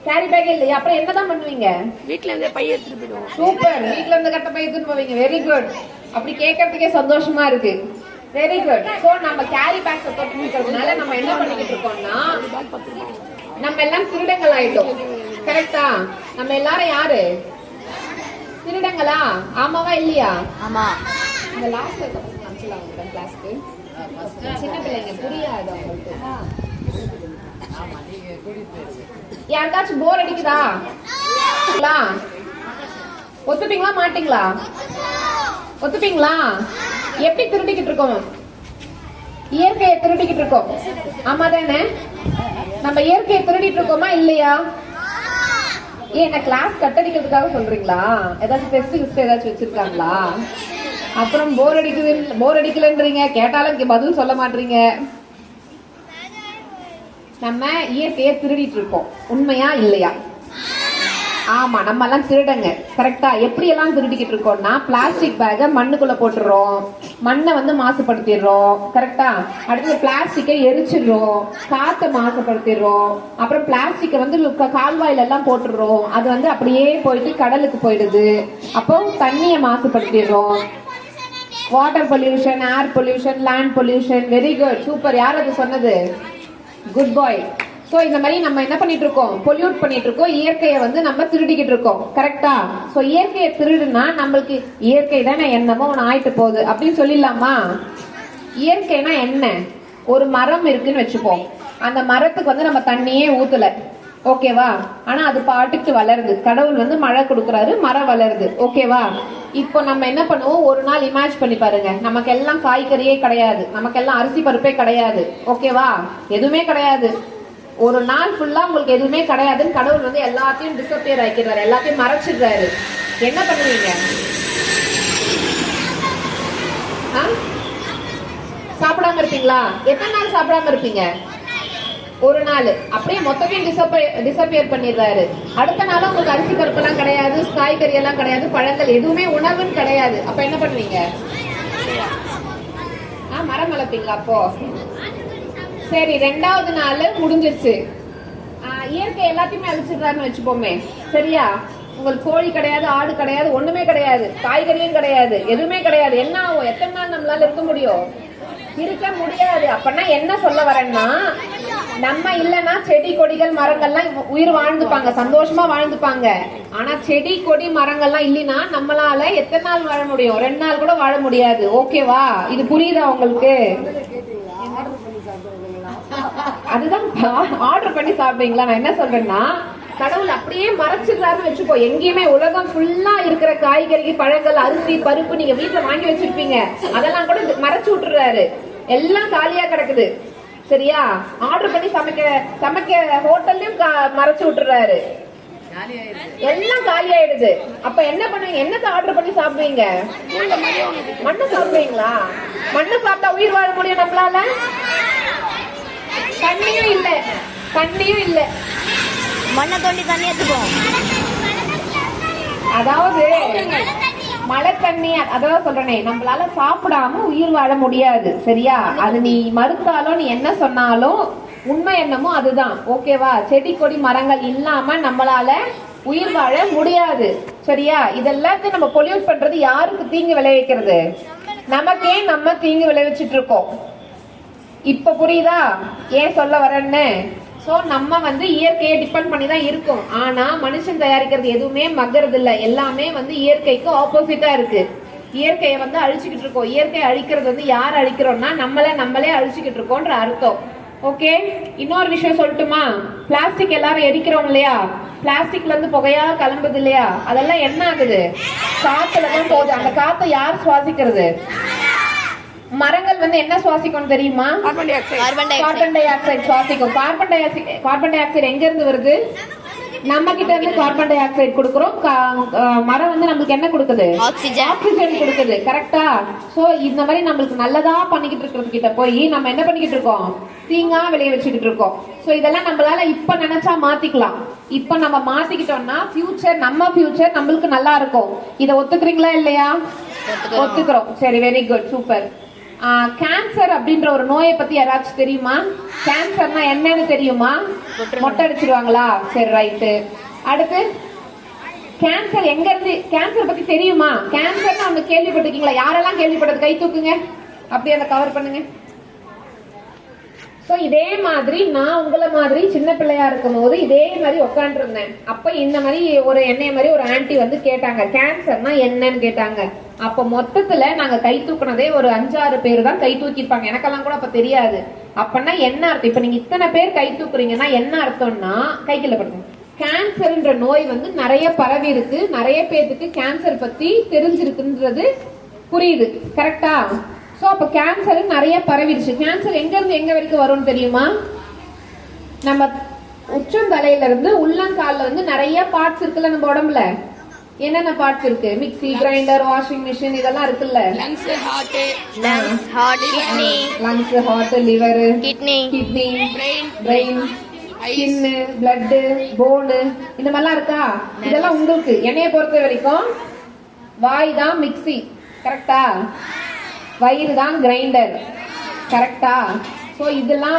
S1: கேரி பேக் இல்லையா? அப்புறம் என்னதான் பண்ணுவீங்க? வீட்ல இருந்து பை எடுத்துட்டு போயிடுவோம். சூப்பர், வீட்ல இருந்து கட்ட பை எடுத்துட்டு போவீங்க. Very good. அப்படி கேட்கறதுக்கே சந்தோஷமா இருக்கு. Very good. சோ நம்ம கேரி பேக்ஸ் தொட்டு இருக்கிறதுனால நம்ம என்ன பண்ணிக்கிட்டு இருக்கோம்னா, நம்ம எல்லாம் திருடங்கள் ஆயிட்டோம். கரெக்டா? நம்ம எல்லாரும் யாரு? திருடங்களா? ஆமாவா இல்லையா? ஆமா. இந்த லாஸ்ட்ல காமிச்சலாம் உங்க கிளாஸ்க்கு. சின்ன பிள்ளைங்க புரியாது அவங்களுக்கு. யாருக்காச்சும் போர் அடிக்குதா? ஒத்துப்பீங்களா மாட்டீங்களா? ஒத்துப்பீங்களா? எப்படி திருடிக்கிட்டு இருக்கோம்? இயற்கையை திருடிக்கிட்டு இருக்கோம். ஆமா தானே? நம்ம இயற்கையை திருடிட்டு இருக்கோமா இல்லையா? என்ன கிளாஸ் கட்டடிக்கிறதுக்காக சொல்றீங்களா? ஏதாச்சும் டெஸ்ட் ஏதாச்சும் வச்சிருக்காங்களா? அப்புறம் போர் அடிக்கலன்றீங்க, கேட்டாலும் பதில் சொல்ல மாட்டீங்க. நம்ம இயற்கையை திருடிட்டு இருக்கோம். உண்மையா இல்லையா? ஆமா, நம்ம எல்லாம் திருடங்க. கரெக்டா? எப்படி எல்லாம் திருடிக்கிட்டு இருக்கோம்னா, பிளாஸ்டிக் பேக மண்ணுக்குள்ள போட்டுறோம், மண்ணை வந்து மாசுபடுத்திடுறோம். கரெக்டா? அடுத்து பிளாஸ்டிக்கை எரிச்சிடுறோம், காற்றை மாசுபடுத்திடுறோம். அப்புறம் பிளாஸ்டிக்கை வந்து கால்வாயில எல்லாம் போட்டுடுறோம், அது வந்து அப்படியே போயிட்டு கடலுக்கு போயிடுது. அப்போ தண்ணியை மாசுபடுத்திடுறோம். Water pollution, air pollution, land pollution. Very good, super. யார் அது சொன்னது? குட் பாய். சோ இந்த மாதிரி நம்ம என்ன பண்ணிட்டு இருக்கோம்? பொல்யூட் பண்ணிட்டு இருக்கோம். இயற்கையை வந்து நம்ம திருடிக்கிட்டு இருக்கோம். கரெக்டா? சோ இயற்கையை திருடுனா நம்மளுக்கு இயற்கை தானே என்னமோ ஒன்று ஆயிட்டு போகுது அப்படின்னு சொல்லிடலாமா? இயற்கைனா என்ன? ஒரு மரம் இருக்குன்னு வச்சுப்போம். அந்த மரத்துக்கு வந்து நம்ம தண்ணியே ஊத்தல, ஓகேவா? ஆனா அது பாட்டுக்கு வளருது. கடவுள் வந்து மழை கொடுக்கறாரு, மரம் வளருது. ஓகேவா? இப்போ நம்ம என்ன பண்ணுவோம்? ஒரு நாள் இமேஜ் பண்ணி பாருங்க, நமக்கு எல்லாம் காய்கறியே கிடையாது, நமக்கெல்லாம் அரிசி பருப்பே கிடையாது. ஓகேவா? எதுவுமே கிடையாது. ஒரு நாள் ஃபுல்லா உங்களுக்கு எதுவுமே கிடையாதுன்னு கடவுள் வந்து எல்லாத்தையும் டிஸப்பியர் ஆக்கிடுறாரு, எல்லாத்தையும் மறைச்சிடுறாரு. என்ன பண்ணுவீங்க? சாப்பிடாம இருப்பீங்களா? எத்தனை நாள் சாப்பிடாம இருப்பீங்க? ஒரு நாள். அப்படியே மொத்தத்தையும் டிஸப்பியர் பண்ணிடுறாரு. அடுத்த நாள் உங்களுக்கு அரிசி பருப்பு எல்லாம் கிடையாது, காய்கறி எல்லாம் கிடையாது, பழங்கள் எதுவுமே உணவுன்னு கிடையாது. அப்ப என்ன பண்ணுவீங்க? மரம் வளர்ப்பீங்களா? அப்போ சரி, 2வது நாள் முடிஞ்சிருச்சு. இயற்கை எல்லாத்தையுமே அழிச்சிடுறாருன்னு வச்சுப்போமே. சரியா? உங்களுக்கு கோழி கிடையாது, ஆடு கிடையாது, ஒண்ணுமே கிடையாது, காய்கறியும் கிடையாது, எதுவுமே கிடையாது. என்ன ஆகும்? எத்தனை நாள் நம்மளால இருக்க முடியும்? இருக்க முடியாது. அப்பனா என்ன சொல்ல வரேன்னா, நம்ம இல்லைன்னா செடி கொடிகள் மரங்கள்லாம் உயிர் வாழ்ந்துப்பாங்க, சந்தோஷமா வாழ்ந்துப்பாங்க. ஆனா செடி கொடி மரங்கள்லாம் இல்லைன்னா நம்மளால எத்தனை நாள் வாழ முடியும்? 2 நாள் கூட வாழ முடியாது. ஓகேவா? இது புரியுதா உங்களுக்கு? அதுதான் ஆர்டர் பண்ணி சாப்பிடுவீங்களா? நான் என்ன சொல்றேன்னா, கடவுள் அப்படியே மறைச்சிடுறாருன்னு வச்சுக்கோ. எங்கேயுமே உலகம் ஃபுல்லா இருக்கிற காய்கறி, பழங்கள், அரிசி, பருப்பு நீங்க வீட்டுல வாங்கி வச்சிருப்பீங்க, அதெல்லாம் கூட மறைச்சு விட்டுறாரு. எல்லாம் காலியா கிடக்குது. சரியா? ஆர்டர் பண்ணி சமைக்க ஹோட்டல்லையும் மறைச்சு விட்டுறாரு. எல்லாம் காலி ஆயிடுது. அப்ப என்ன பண்ணுவீங்க? என்னத்தை ஆர்டர் பண்ணி சாப்பிடுவீங்க? மண்ணை சாப்பிடுவீங்களா? மண்ணை சாப்பிட்டா உயிர் வாழ முடியும் நம்மளால? தண்ணியும் இல்ல, தண்ணியும் இல்ல.
S2: மண்ணை தோண்டி தண்ணி எடுத்துப்போம்.
S1: அதாவது மழை தண்ணி, அதான் சொல்றேனே, நம்மளால சாப்பிடாம உயிர் வாழ முடியாது. சரியா? அது நீ மறுத்தாலும் நீ என்ன சொன்னாலும் உண்மை என்னமோ அதுதான். ஓகேவா? செடி கொடி மரங்கள் இல்லாம நம்மளால உயிர் வாழ முடியாது. சரியா? இதெல்லாத்தையும் நம்ம பொல்யூட் பண்றது யாருக்கு தீங்கு விளைவிக்கிறது? நமக்கே நம்ம தீங்கு விளைவிச்சிட்டு இருக்கோம். இப்ப புரியுதா ஏன் சொல்ல வரேன்னு? சோ நம்ம இயற்கையை டிபெண்ட் பண்ணி தான் இருக்கும். ஆனா மனுஷன் தயாரிக்கிறது எதுவுமே மக்கிறது இல்ல. எல்லாமே இயற்கைக்கு ஆப்போசிட்டா இருக்கு. இயற்கையை அழிச்சுக்கிட்டு இருக்கோம். இயற்கையை அழிக்கிறது யார் அழிக்கிறோம்னா நம்மளே அழிச்சுக்கிட்டு இருக்கோம்ன்ற அர்த்தம். ஓகே, இன்னொரு விஷயம் சொல்லட்டுமா? பிளாஸ்டிக் எல்லாரும் எரிக்கிறோம் இல்லையா? பிளாஸ்டிக்ல இருந்து புகையா கிளம்புது இல்லையா? அதெல்லாம் என்ன ஆகுது? காத்துலதான் போகுது. அந்த காத்தை யார் சுவாசிக்கிறது? மரங்கள் என்ன சுவாசிக்கும் தெரியுமா? கார்பன் டை ஆக்சைடு சுவாசிக்கும். கார்பன் டை ஆக்சைடு எங்க இருந்து வருது? நம்ம கிட்ட இருந்து கார்பன் டை ஆக்சைடு கொடுக்கிறோம். மரம் நம்மளுக்கு என்ன கொடுக்குது? ஆக்சிஜன் கொடுக்குது. கரெக்டா? சோ இந்த மாதிரி நம்மளுக்கு நல்லதா பண்ணிக்கிட்டு இருக்கிறது கிட்ட போய் நம்ம என்ன பண்ணிக்கிட்டு இருக்கோம்? தீங்கா விளைய வச்சுக்கிட்டு இருக்கோம். சோ இதெல்லாம் நம்மளால இப்ப நினைச்சா மாத்திக்கலாம். இப்ப நம்ம மாத்திக்கிட்டோம்னா நம்ம ஃபியூச்சர் நம்மளுக்கு நல்லா இருக்கும். இத ஒத்துக்கிறீங்களா இல்லையா? ஒத்துக்கிறோம். சரி, வெரி குட், சூப்பர். கேன்சர் அப்படின்ற ஒரு நோயை பத்தி யாராச்சும் தெரியுமா? கேன்சர்னா என்னன்னு தெரியுமா? மொட்டை அடிச்சிருவாங்களா? சரி, ரைட்டு. அடுத்து கேன்சர் எங்க இருந்து? கேன்சர் பத்தி தெரியுமா? கேன்சர்னு அவங்க கேள்விப்பட்டிருக்கீங்களா? யாரெல்லாம் கேள்விப்பட்டது கை தூக்குங்க. அப்படியே அதை கவர் பண்ணுங்க. சோ இதே மாதிரி நான் உங்களை மாதிரி சின்ன பிள்ளையா இருக்கும் போது இதே மாதிரி உட்காந்து இருந்தேன். அப்ப இந்த மாதிரி என்னைய மாதிரி ஒரு ஆன்டி கேட்டாங்க, கேன்சர்னா என்னன்னு கேட்டாங்க. அப்ப மொத்தத்துல நாங்க கை தூக்குனதே ஒரு 5-6 பேர் தான் கை தூக்கிருப்பாங்க. எனக்கெல்லாம் கூட அப்ப தெரியாது. அப்பன்னா என்ன அர்த்தம்? இப்ப நீங்க இத்தனை பேர் கை தூக்குறீங்கன்னா என்ன அர்த்தம்னா, கைக்குள்ள படுங்க, கேன்சர்ன்ற நோய் நிறைய பரவி இருக்கு. நிறைய பேருக்கு கேன்சர் பத்தி தெரிஞ்சிருக்குன்றது புரியுது. கரெக்டா? சோ அப்ப கேன்சர் நிறைய பரவிடுச்சு. கேன்சர் எங்க இருந்து எங்க வரைக்கும் வரும்னு தெரியுமா? நம்ம உச்சந்தலையில இருந்து உள்ளங்கால்ல நிறைய பார்ட்ஸ் இருக்குல்ல நம்ம உடம்புல. என்னென்ன பார்ட்ஸ் இருக்கு? மிக்ஸி, கிரைண்டர், வாஷிங் மிஷின் இதெல்லாம் இருக்குல்ல.
S2: Lungs, heart, kidney,
S1: lungs, heart, liver,
S2: kidney,
S1: brain, skin, blood, bone, இந்த மாதிரிலாம் இருக்கா? இதெல்லாம் உங்களுக்கு. என்னைய பொறுத்த வரைக்கும் வாய் தான் மிக்ஸி. கரெக்டா? வயிறு தான் கிரைண்டர். கரெக்டா? ஸோ இதெல்லாம்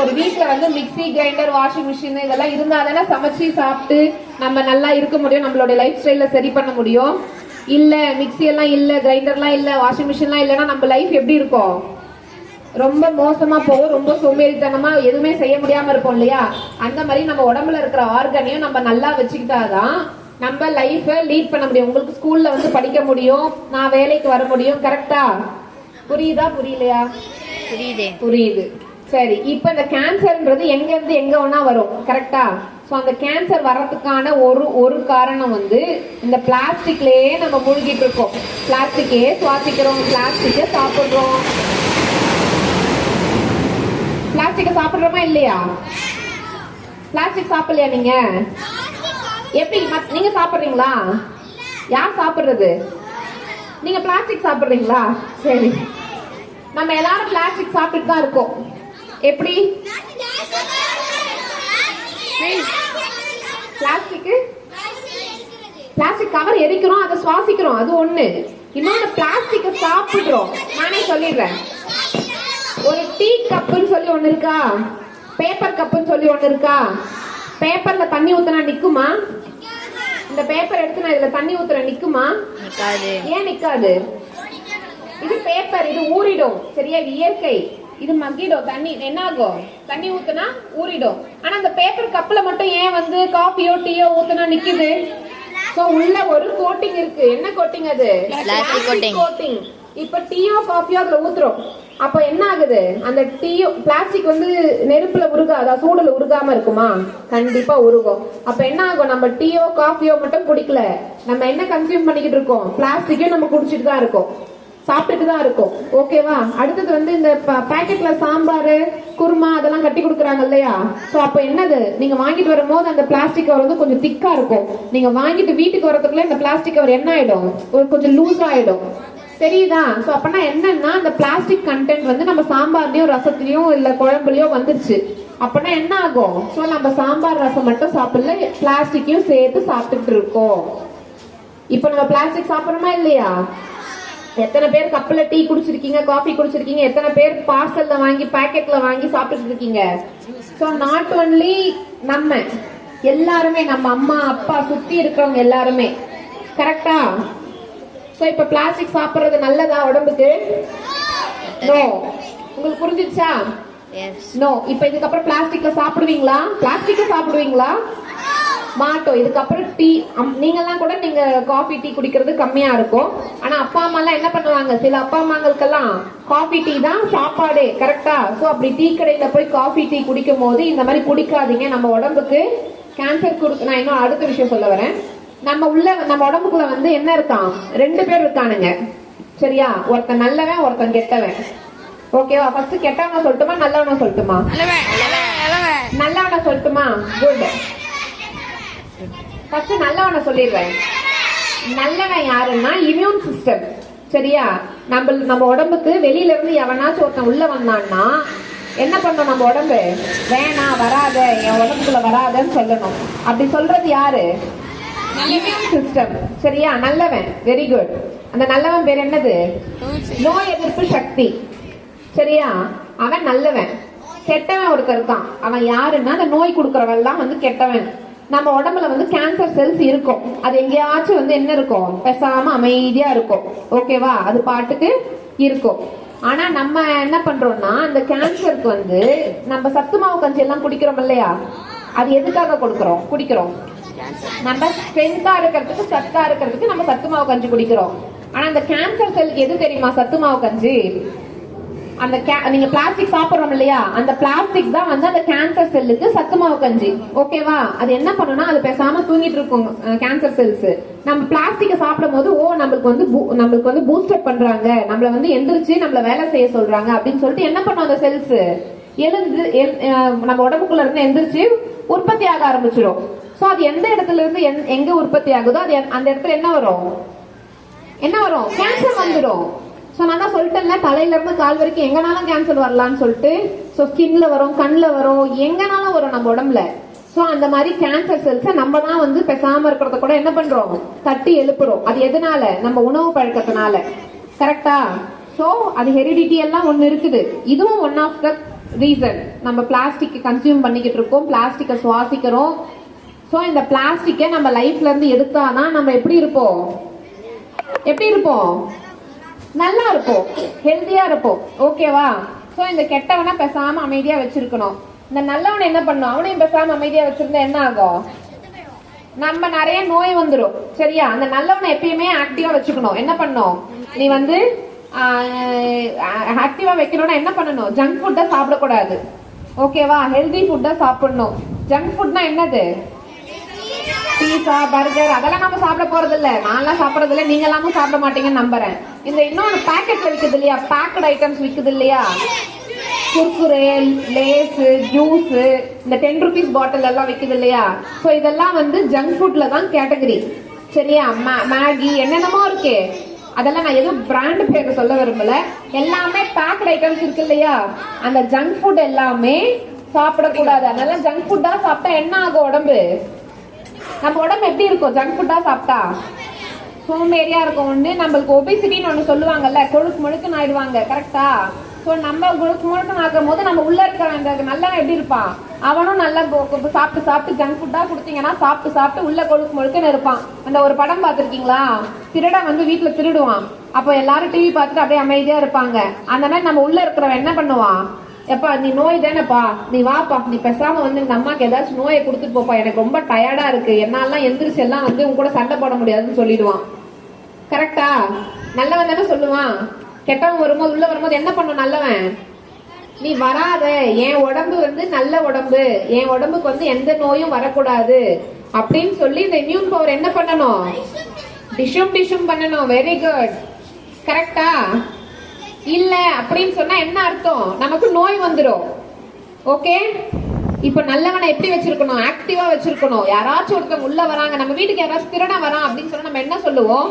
S1: ஒரு வீட்டில் மிக்ஸி, கிரைண்டர், வாஷிங் மிஷின் இதெல்லாம் இருந்தால் தானே சமைச்சு சாப்பிட்டு நம்ம நல்லா இருக்க முடியும், நம்மளோட லைஃப் ஸ்டைலில் சரி பண்ண முடியும். இல்லை மிக்ஸி எல்லாம் இல்லை, கிரைண்டர்லாம் இல்லை, வாஷிங் மிஷின்லாம் இல்லைன்னா நம்ம லைஃப் எப்படி இருக்கும்? ரொம்ப மோசமாக போகும். ரொம்ப சோம்பேறித்தனமாக எதுவுமே செய்ய முடியாமல் இருப்போம் இல்லையா? அந்த மாதிரி நம்ம உடம்புல இருக்கிற ஆர்கனையும் நம்ம நல்லா வச்சுக்கிட்டாதான் நம்ம லைஃபை லீட் பண்ண முடியும். உங்களுக்கு ஸ்கூல்ல படிக்க முடியும், நான் வேலைக்கு வர முடியும். கரெக்டா? புரியுதா புரியலையா? புரியுது. சரி, இப்ப இந்த கேன்சர்ன்றது எங்க இருந்து எங்க வேணா வரும். கரெக்டா? சோ அந்த கேன்சர் வர்றதுக்கான ஒரு காரணம் இந்த பிளாஸ்டிக்லயே நம்ம மூழ்கிட்டு இருக்கோம். பிளாஸ்டிக்கே சுவாசிக்கிறோம், பிளாஸ்டிக்கை சாப்பிடுறோம். பிளாஸ்டிக்கை சாப்பிடுறோமா இல்லையா? பிளாஸ்டிக் சாப்பிடலையா நீங்க? எப்படி நீங்க சாப்பிடுறீங்களா? யார் சாப்பிடுறது? நீங்க பிளாஸ்டிக் சாப்பிடுறீங்களா? சரி, நம்ம எல்லாரும் பிளாஸ்டிக் சாப்பிட்டு தான் இருக்கோம். எப்படி? பிளாஸ்டிக் கவர் எரிக்கிறோம், அதை சுவாசிக்கிறோம், அது ஒண்ணு. இன்னொன்னு பிளாஸ்டிக் சாப்பிடுறோம். நானே சொல்லிடுறேன். ஒரு டீ கப்புன்னு சொல்லி ஒண்ணு இருக்கா? பேப்பர் கப்புன்னு சொல்லி ஒண்ணு இருக்கா? பேப்பர்ல தண்ணி ஊத்தினா நிக்குமா? இந்த பேப்பர் எடுத்து நான் இதுல தண்ணி ஊத்துற நிக்குமா? ஏன் நிக்காது? இது பேப்பர், இது ஊறிடும். சரியா? இது இயற்கை, இது மக்கிடும். தண்ணி என்ன ஆகும்? தண்ணி ஊத்துனா ஊறிடும். ஆனா அந்த பேப்பர் கப்ல மட்டும் ஏன் காஃபியோ டீயோ ஊத்துனா நிக்குது? சோ உள்ள ஒரு கோட்டிங் இருக்கு. என்ன கோட்டிங் அது? Plastic coating. இப்ப டீயோ காஃபியோ அதுல ஊத்துறோம். அப்ப என்ன ஆகுது? அந்த டீயோ பிளாஸ்டிக் நெருப்புல உருகாதா? சூடுல உருகாம இருக்குமா? கண்டிப்பா உருகும். அப்ப என்ன ஆகும்? நம்ம டீயோ காஃபியோ மட்டும் குடிக்கல, நம்ம என்ன கன்சியூம் பண்ணிக்கிட்டு இருக்கோம்? பிளாஸ்டிக்கையும் நம்ம குடிச்சிட்டு தான் இருக்கோம். சாப்பிட்டுட்டு தான் இருக்கும். ஓகேவா? அடுத்தது வந்து இந்த பாக்கெட்ல சாம்பார் குருமா அதெல்லாம் கட்டி கொடுக்குறாங்க இல்லையா? சோ அப்ப என்னது, நீங்க வாங்கிட்டு வரும்போது அந்த பிளாஸ்டிக் கவர் வந்து கொஞ்சம் திக்கா இருக்கும். நீங்க வாங்கிட்டு வீட்டுக்கு வரதுக்குள்ள இந்த பிளாஸ்டிக் கவர் என்ன ஆயிடும், ஒரு கொஞ்சம் லூஸ் ஆயிடும். தெரியுதா? சோ அப்பனா என்னன்னா அந்த பிளாஸ்டிக் கண்டென்ட் வந்து நம்ம சாம்பார்லயும் ரசத்துலயும் இல்ல குழம்புலயோ வந்துருச்சு. அப்பனா என்ன ஆகும், சோ நம்ம சாம்பார் ரசம் மட்டும் சாப்பிடல, பிளாஸ்டிக்கையும் சேர்த்து சாப்பிட்டுட்டு இருக்கோம். இப்ப நம்ம பிளாஸ்டிக் சாப்பிடணுமா இல்லையா? எத்தனை பேர் கப்ல டீ குடிச்சிருக்கீங்க, காஃபி குடிச்சிருக்கீங்க, எத்தனை பேர் பார்சல்ல வாங்கி பாக்கெட்ல வாங்கி சாப்பிட்டு இருக்கீங்க. சோ நாட் ஒன்லி நம்ம, எல்லாருமே நம்ம அம்மா அப்பா சுத்தி இருக்கிறவங்க எல்லாருமே. கரெக்டா? சோ இப்ப பிளாஸ்டிக் சாப்பிடுறது நல்லதா உடம்புக்கு? நோ. உங்களுக்கு புரிஞ்சிருச்சா? நோ. இப்ப இதுக்கப்புறம் பிளாஸ்டிக்ல சாப்பிடுவீங்களா? பிளாஸ்டிக்க சாப்பிடுவீங்களா? மாட்டோம். இதுக்கப்புறம் டீ, நீங்கெல்லாம் கூட நீங்க காஃபி டீ குடிக்கிறது கம்மியா இருக்கும். ஆனா அப்பா அம்மா எல்லாம் என்ன பண்ணுவாங்க, சில அப்பா அம்மாங்களுக்கெல்லாம் காஃபி டீ தான் சாப்பாடே. கரெக்டா? சோ அப்படி டீ கடையில போய் காஃபி டீ குடிக்கும் போது இந்த மாதிரி குடிக்காதீங்க. நம்ம உடம்புக்கு கேன்சர் கொடுக்கு. நான் இன்னும் அடுத்த விஷயம் சொல்ல வரேன். நம்ம உடம்புக்குள்ள வந்து என்ன இருக்கான், 2 பேர் இருக்கானுங்க. சரியா? ஒருத்தன் நல்லவன், ஒருத்தன் கெட்டவன். ஓகேவா? ஃபர்ஸ்ட் கெட்டவன சொல்லட்டுமா நல்லவன சொல்லட்டுமா? நல்லவன சொல்லட்டுமா? குட். ஃபர்ஸ்ட் நல்லவனை சொல்லிடுறேன். நல்லவன் யாருன்னா இம்யூன் சிஸ்டம். சரியா? நம்ம உடம்புக்கு வெளியில இருந்து எவனாச்சும் ஒருத்தன் உள்ள வந்தான்னா என்ன பண்ணணும், நம்ம உடம்பு வேணாம் வராத, என் உடம்புக்குள்ள வராதன்னு சொல்லணும். அப்படி சொல்றது யாரு? Immune system. சரியா? நல்லவன். Very good. அந்த நல்லவன் பேர் என்னது? நோய் எதிர்ப்பு சக்தி. சரியா? அவன் நல்லவன். கெட்டவன் ஒருத்தர் இருக்கான். அவன் யாருன்னா அந்த நோய் கொடுக்கறவெல்லாம் வந்து கெட்டவன். நம்ம உடம்புல வந்து கேன்சர் செல்ஸ் இருக்கும். அது எங்கேயாச்சும் வந்து என்ன இருக்கும், பேசாம அமைதியா இருக்கும். ஓகேவா? அது பாட்டுக்கு இருக்கும். ஆனா நம்ம என்ன பண்றோம்னா அந்த கேன்சருக்கு வந்து நம்ம சத்து மாவு கஞ்சி எல்லாம் குடிக்கிறோம் இல்லையா? அது எதுக்காக குடிக்கிறோம்? நம்ம ஸ்ட்ரென்த்தா இருக்கிறதுக்கு, சத்தா இருக்கிறதுக்கு நம்ம சத்து மாவு கஞ்சி குடிக்கிறோம். ஆனா அந்த கேன்சர் செல்லுக்கு எது தெரியுமா சத்து மாவு கஞ்சி? அந்த நீங்க பிளாஸ்டிக் சாப்பிடுறோம் இல்லையா, அந்த பிளாஸ்டிக் தான் வந்து அந்த கேன்சர் செல்லுக்கு சத்து மாவு கஞ்சி. ஓகேவா? அது என்ன பண்ணுனா அது பேசாம தூங்கிட்டு இருக்கும் கேன்சர் செல்ஸ். நம்ம பிளாஸ்டிக்க சாப்பிடும் போது நம்மளுக்கு வந்து பூஸ்டப் பண்றாங்க, நம்மள வந்து எந்திரிச்சு நம்மள வேலை செய்ய சொல்றாங்க அப்படின்னு சொல்லிட்டு என்ன பண்ணும் அந்த செல்ஸ் எழுந்து நம்ம உடம்புக்குள்ள இருந்து எந்திரிச்சு உற்பத்தி ஆக ஆரம்பிச்சிடும். சோ அது எந்த இடத்துல இருந்து எங்க உற்பத்தி ஆகுதோ அது அந்த இடத்துல என்ன வரும், கேன்சர் வந்துடும். சோ நான் தான் சொல்லிட்டேன்ல, தலையில இருந்து கால் வரைக்கும் எங்கனாலும் கேன்சர் வரலாம்னு சொல்லிட்டு. சோ ஸ்கின்ல வரும், கண்ணுல வரும், எங்கனாலும் வரும் நம்ம உடம்புல. சோ அந்த மாதிரி கேன்சர் செல்ஸை நம்ம தான் வந்து பேசாம இருக்கிறத கூட என்ன பண்றோம், தட்டி எழுப்புறோம். அது எதனால? நம்ம உணவு பழக்கத்தினால. கரெக்டா? சோ அது ஹெரிடிட்டி எல்லாம் ஒண்ணு இருக்குது. இதுவும் ஒன் ஆஃப் த ரீசன். நம்ம பிளாஸ்டிக் கன்சியூம் பண்ணிக்கிட்டு இருக்கோம், பிளாஸ்டிக்கை சுவாசிக்கிறோம். சோ இந்த பிளாஸ்டிக்கை நம்ம லைஃப்ல இருந்து எடுத்தாதான் நம்ம எப்படி இருப்போம், நல்லா இருப்போம், ஹெல்தியா இருப்போம். ஓகேவா? சோ இந்த கெட்டவனை பேசாம அமைதியா வச்சிருக்கணும். இந்த நல்லவனை என்ன பண்ணும், அவனையும் பேசாம அமைதியா வச்சிருந்தா என்ன ஆகும், நம்ம நிறைய நோய் வந்துடும். சரியா? அந்த நல்லவனை எப்பயுமே ஆக்டிவா வச்சுக்கணும். என்ன பண்ணும், நீ வந்து ஆக்டிவா வைக்கணும்னா என்ன பண்ணணும், ஜங்க் ஃபுட்டை சாப்பிடக்கூடாது. ஓகேவா? ஹெல்தி ஃபுட்டை சாப்பிடணும். ஜங்க் ஃபுட்னா என்னது, பீஸா பர்கர் அதெல்லாம் நம்ம சாப்பிட போறது இல்ல. நான்லாம் சாப்பிடறது இல்ல, நீங்க எல்லாமும் சாப்பிட மாட்டீங்கன்னு நம்புறேன். இந்த இன்னொரு பாக்கெட்ல விக்குது இல்லையா, பேக்கட் ஐட்டம்ஸ் விக்குது இல்லையா, குர்குரே, லேஸ், ஜூஸ், இந்த 10 rupees பாட்டில் எல்லாம் விக்குது இல்லையா. சோ இதெல்லாம் வந்து ஜங்க் ஃபுட்ல தான் கேட்டகரி. சரியா? மேகி என்னென்னமோ இருக்கு. அதெல்லாம் நான் எதுவும் பிராண்ட் பேர் சொல்ல விரும்பல. எல்லாமே பேக்கட் ஐட்டம்ஸ் இருக்கு இல்லையா, அந்த ஜங்க் ஃபுட் எல்லாமே சாப்பிடக்கூடாது. அதனால ஜங்க் ஃபுட்டா சாப்பிட்டா என்ன ஆகும், உடம்பு நம்ம உடம்பு எப்படி இருக்கும், ஜங்க் ஃபுட்டா சாப்பிட்டா சோம்பேறியா இருக்கும். ஒண்ணு நம்மளுக்கு ஒபிசிட்டின்னு ஒண்ணு சொல்லுவாங்கல்ல, கொழுக்கு முழுக்குன்னு ஆயிடுவாங்க. கரெக்டா? சோ நம்ம கொழுக்கு முழுக்குன்னு ஆகும் போது நம்ம உள்ள இருக்கிற நல்லா எப்படி இருப்பான், அவனும் நல்லா சாப்பிட்டு ஜங்க் ஃபுட்டா கொடுத்தீங்கன்னா சாப்பிட்டு உள்ள கொழுக்கு முழுக்குன்னு இருப்பான். அந்த ஒரு படம் பார்த்திருக்கீங்களா, திருடன் வந்து வீட்டுல திருடுவான். அப்போ எல்லாரும் டிவி பார்த்துட்டு அப்படியே அமைதியா இருப்பாங்க. அந்த மாதிரி நம்ம உள்ள இருக்கிறவன் என்ன பண்ணுவான், எப்பா நீ நோய் தானேப்பா, நீ வாப்பா, நீ பேசாம வந்து இந்த அம்மாக்கு ஏதாச்சும் நோயை கொடுத்துட்டு போப்பா, எனக்கு ரொம்ப டயர்டா இருக்கு, என்னாலாம் எந்திரிச்சு எல்லாம் வந்து உங்க கூட சண்டை போட முடியாதுன்னு சொல்லிடுவான். கரெக்டா? நல்லவன் தானே சொல்லுவான். கெட்டவன் வரும்போது உள்ள வரும்போது என்ன பண்ணும் நல்லவன், நீ வராத, என் உடம்பு வந்து நல்ல உடம்பு, என் உடம்புக்கு வந்து எந்த நோயும் வரக்கூடாது அப்படின்னு சொல்லி இந்த இம்யூன் பவர் என்ன பண்ணணும், டிஷும் பண்ணணும். Very good. கரெக்டா? இல்ல அப்படின்னு சொன்னா என்ன அர்த்தம்? நமக்கு நோய் வந்துடும். ஓகே, இப்ப நல்லவனை எப்படி வச்சிருக்கணும்? ஆக்டிவா வச்சிருக்கணும். யாராச்சும் ஒருத்தவங்க உள்ள வராங்க, நம்ம வீட்டுக்கு யாராச்சும் திருட வரான் அப்படின்னு சொன்னா நம்ம என்ன சொல்லுவோம்?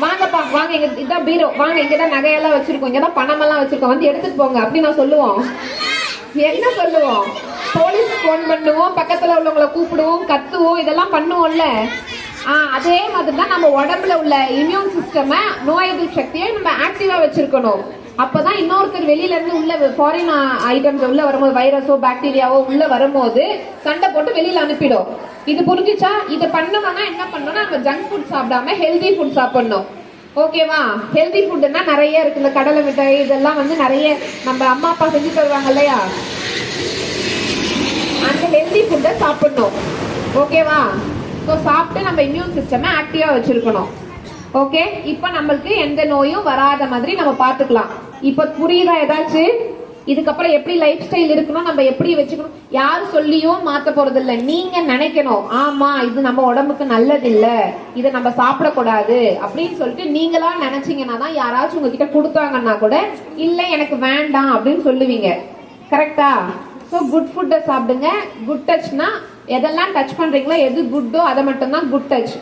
S1: வாங்கப்பா வாங்க, இங்க இதான் பீரோ, வாங்க இங்கதான் நகையெல்லாம் வச்சிருக்கோம், இங்கதான் பணம் எல்லாம் வச்சிருக்கோம், வந்து எடுத்துட்டு போங்க அப்படின்னு நான் சொல்லுவோம். என்ன சொல்லுவோம்? போலீஸ் போன் பண்ணுவோம், பக்கத்துல உள்ளவங்களை கூப்பிடுவோம், கத்துவோம், இதெல்லாம் பண்ணுவோம்ல. அதே மாதிரிதான் நம்ம உடம்புல உள்ள இம்யூன் சிஸ்டம், நோய் எதிர்ப்பு சக்தியை நம்ம ஆக்டிவா வச்சிருக்கணும். அப்பதான் இன்னொருத்தர் வெளியில இருந்து உள்ள ஃபாரின் ஐட்டம்ஸ் உள்ள வரும்போது, வைரஸோ பாக்டீரியாவோ உள்ள வரும்போது சண்டை போட்டு வெளியில அனுப்பிடும். இது புரிஞ்சுச்சா? இதை பண்ணணும்னா என்ன பண்ணணும்னா நம்ம ஜங்க் ஃபுட் சாப்பிடாம ஹெல்தி ஃபுட் சாப்பிடணும். ஓகேவா? ஹெல்தி ஃபுட்னா நிறைய இருக்கு. இந்த கடலை மிட்டாய் இதெல்லாம் வந்து நிறைய நம்ம அம்மா அப்பா செஞ்சு தருவாங்க இல்லையா? அந்த ஹெல்தி ஃபுட்டை சாப்பிடணும். ஓகேவா? ஸோ சாப்பிட்டு நம்ம இம்யூன் சிஸ்டமை ஆக்டிவா வச்சிருக்கணும். ஓகே, இப்ப நம்மளுக்கு எந்த நோயும் வராத மாதிரி நம்ம பாத்துக்கலாம். இப்ப புரியுதா ஏதாச்சும்? இதுக்கப்புறம் எப்படி லைஃப் ஸ்டைல் இருக்கணும், நம்ம எப்படி வச்சுக்கணும், யாரு சொல்லியும் மாத்த போறது இல்ல. நீங்க நினைக்கணும், ஆமா இது நம்ம உடம்புக்கு நல்லது இல்ல, இதை நம்ம சாப்பிடக்கூடாது அப்படின்னு சொல்லிட்டு நீங்களா நினைச்சீங்கன்னா தான் யாராச்சும் உங்ககிட்ட கொடுத்தாங்கன்னா கூட இல்ல எனக்கு வேண்டாம் அப்படின்னு சொல்லுவீங்க. கரெக்டா? ஸோ குட் ஃபுட்டை சாப்பிடுங்க. குட் டச்னா எதெல்லாம் டச் பண்றீங்களோ, எது குட்டோ அதை மட்டும் தான் குட் டச்.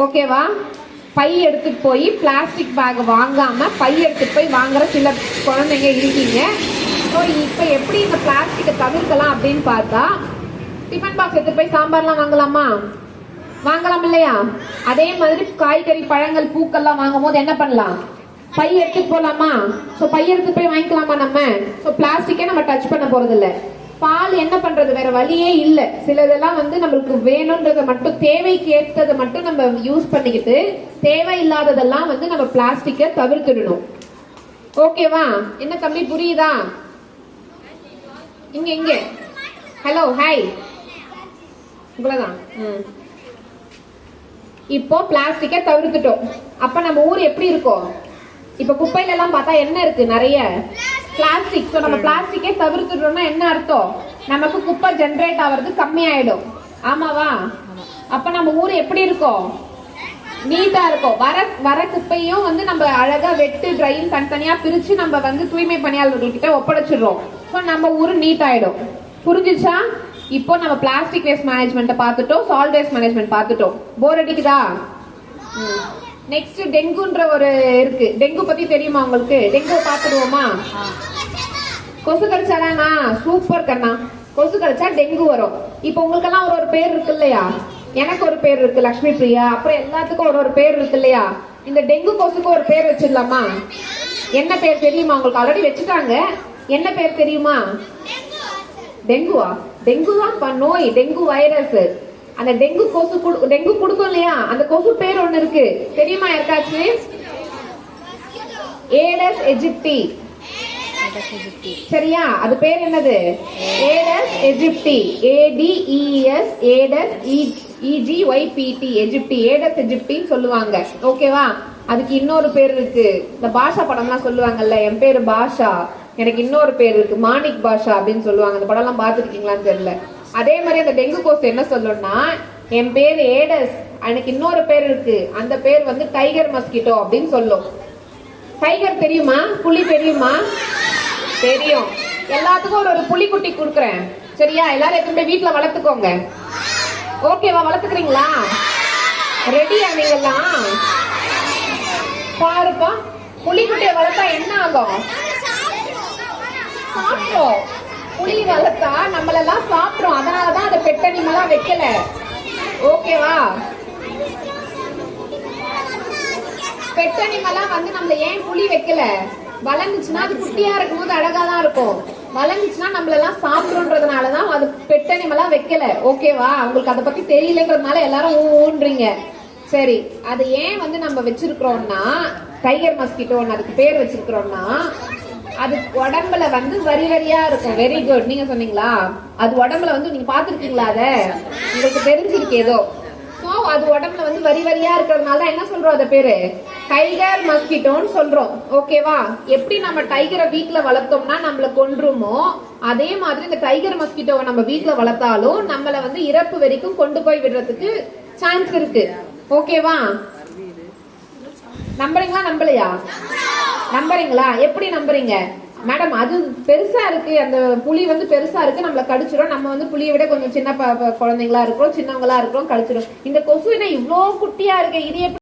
S1: ஓகேவா? பை எடுத்துட்டு போய் பிளாஸ்டிக் பேக் வாங்காம பை எடுத்துட்டு போய் வாங்குற சில குழந்தைங்க இருக்கீங்க. ஸோ இப்போ எப்படி இந்த பிளாஸ்டிக்கை தவிர்க்கலாம் அப்படின்னு பார்த்தா, டிஃபன் பாக்ஸ் எடுத்துட்டு போய் சாம்பார்லாம் வாங்கலாமா? வாங்கலாம் இல்லையா? அதே மாதிரி காய்கறி பழங்கள் பூக்கள்லாம் வாங்கும் போது என்ன பண்ணலாம்? பை எடுத்துட்டு போலாமா? ஸோ பை எடுத்துட்டு போய் வாங்கிக்கலாமா நம்ம? ஸோ பிளாஸ்டிக்கே நம்ம டச் பண்ண போறது இல்லை. பால் என்ன பண்றது, வேற வழியே இல்லை. சிலதெல்லாம் வந்து நம்மளுக்கு வேணும்ன்றதை மட்டும், தேவைக்கு ஏற்றதை மட்டும் நம்ம யூஸ் பண்ணிக்கிட்டு தேவையில்லாததெல்லாம் வந்து நம்ம பிளாஸ்டிக்கை தவிர்த்துடணும். ஓகேவா? என்ன தம்பி புரியுதா? இங்க இங்க ஹலோ ஹாய் இவ்வளவுதான். இப்போ பிளாஸ்டிக்கை தவிர்த்துட்டோம். அப்ப நம்ம ஊர் எப்படி இருக்கும்? இப்ப குப்பையில எல்லாம் பார்த்தா என்ன இருக்கு? நிறைய பிளாஸ்டிக். நம்ம பிளாஸ்டிக்கே தவிர்த்துட்டோம்னா என்ன அர்த்தம்? நமக்கு குப்பை ஜெனரேட் ஆகிறது கம்மி ஆயிடும். ஆமாவா? அப்ப நம்ம ஊர் எப்படி இருக்கும்? நீட்டா இருக்கும். வர குப்பையும் வந்து நம்ம அழகா வெட்டு ட்ரைன் தனித்தனியா பிரிச்சு நம்ம வந்து தூய்மை பணியாளர்கள் கிட்ட ஒப்படைச்சிடுறோம். ஸோ நம்ம ஊர் நீட் ஆயிடும். புரிஞ்சுச்சா? இப்போ நம்ம பிளாஸ்டிக் வேஸ்ட் மேனேஜ்மெண்ட் பார்த்துட்டோம், சால்ட் வேஸ்ட் மேனேஜ்மெண்ட் பார்த்துட்டோம். போர் அடிக்குதா? நெக்ஸ்ட் டெங்குன்ற ஒரு இருக்கு. டெங்கு பத்தி தெரியுமா உங்களுக்கு? டெங்கு பார்த்துடுவோமா? கொசு கடிச்சானா? சூப்பர் கண்ணா. கொசு கடிச்சா டெங்கு வரும். இப்போ உங்களுக்கெல்லாம் ஒரு பேர் இருக்கு இல்லையா? எனக்கு ஒரு பேர் இருக்கு, லட்சுமி பிரியா. அப்புறம் எல்லாத்துக்கும் ஒரு பேர் இருக்கு இல்லையா? இந்த டெங்கு கொசுக்கு ஒரு பேர் வச்சிடலாமா? என்ன பேர் தெரியுமா உங்களுக்கு? ஆல்ரெடி வச்சுட்டாங்க. என்ன பேர் தெரியுமா? டெங்குவா? டெங்கு தான் நோய், டெங்கு வைரஸ். அந்த டெங்கு கொசு டெங்கு கொடுக்கும் இல்லையா? அந்த கொசு பேர் ஒண்ணு இருக்கு, தெரியுமா யாருக்காச்சு? Aedes aegypti. சரியா? அது பேர் என்னது? Aedes aegypti. A D E S Aedes E G Y P T aegypti. Aedes எஜிப்டின்னு சொல்லுவாங்க. ஓகேவா? அதுக்கு இன்னொரு பேர் இருக்கு. இந்த பாஷா படம்லாம் சொல்லுவாங்கல்ல, என் பேரு பாஷா, எனக்கு இன்னொரு பேர் இருக்கு மாணிக் பாஷா அப்படின்னு சொல்லுவாங்க. அந்த படம் எல்லாம் பாத்துருக்கீங்களான்னு தெரியல. அதே மாதிரி அந்த டெங்கு கொசு என்ன சொல்லணும்னா, என் பேர் ஏடஸ், எனக்கு இன்னொரு பேர் இருக்கு, அந்த பேர் வந்து டைகர் மஸ்கிட்டோ அப்படின்னு சொல்லும். டைகர் தெரியுமா? புலி தெரியுமா? தெரியும். எல்லாத்துக்கும் ஒரு புலிக்குட்டி கொடுக்குறேன். சரியா? எல்லாரும் எப்பவுமே வீட்டுல வளர்த்துக்கோங்க. ஓகேவா? வளர்த்துக்கிறீங்களா? ரெடியா நீங்கெல்லாம்? பாருப்பா, புலிக்குட்டியை வளர்த்தா என்ன ஆகும்? சாப்பிடும். புலி வளர்த்தா நம்மளெல்லாம் சாப்பிடும். அதனாலதான் அதை பெட்டனிமலா வைக்கல. ஓகேவா? பெட்டனிமலா வந்து நம்மள ஏன் புலி வைக்கல? வளர்ந்துச்சுன்னா அது குட்டியா இருக்கும் போது அழகா தான் இருக்கும். வளர்ந்துச்சுன்னா நம்மளெல்லாம் சாப்பிடுறதுனாலதான் அது பெட்டனிமலா வைக்கல. ஓகேவா? உங்களுக்கு அதை பத்தி தெரியலங்கிறதுனால எல்லாரும் ஊன்றீங்க. சரி, அது ஏன் வந்து நம்ம வச்சிருக்கிறோம்னா, டைகர் மஸ்கிட்டோன்னு அதுக்கு பேர் வச்சிருக்கிறோம்னா, அது உடம்புல வந்து வரி வரியா இருக்கும். வெரி குட், நீங்க சொன்னீங்களா? அது உடம்புல வந்து நீங்க பாத்துருக்கீங்களா? அத உங்களுக்கு தெரிஞ்சிருக்கு ஏதோ. சோ அது உடம்புல வந்து வரி வரியா இருக்கிறதுனால என்ன சொல்றோம்? அத பேரு டைகர் மஸ்கிட்டோன்னு சொல்றோம். ஓகேவா? எப்படி நம்ம டைகரை வீட்டுல வளர்த்தோம்னா நம்மள கொன்றுமோ, அதே மாதிரி இந்த டைகர் மஸ்கிட்டோவை நம்ம வீட்டுல வளர்த்தாலும் நம்மள வந்து இறப்பு வரைக்கும் கொண்டு போய் விடுறதுக்கு சான்ஸ் இருக்கு. ஓகேவா? நம்புறீங்களா? நம்பலையா? நம்புறீங்களா? எப்படி நம்புறீங்க மேடம்? அது பெருசா இருக்கு, அந்த புலி வந்து பெருசா இருக்கு, நம்மள கடிச்சிடும். நம்ம வந்து புலியை விட கொஞ்சம் சின்ன குழந்தைங்களா இருக்கிறோம், சின்னவங்களா இருக்கிறோம், கடிச்சிடும். இந்த கொசு என்ன இவ்வளோ குட்டியா இருக்கு, இது எப்படி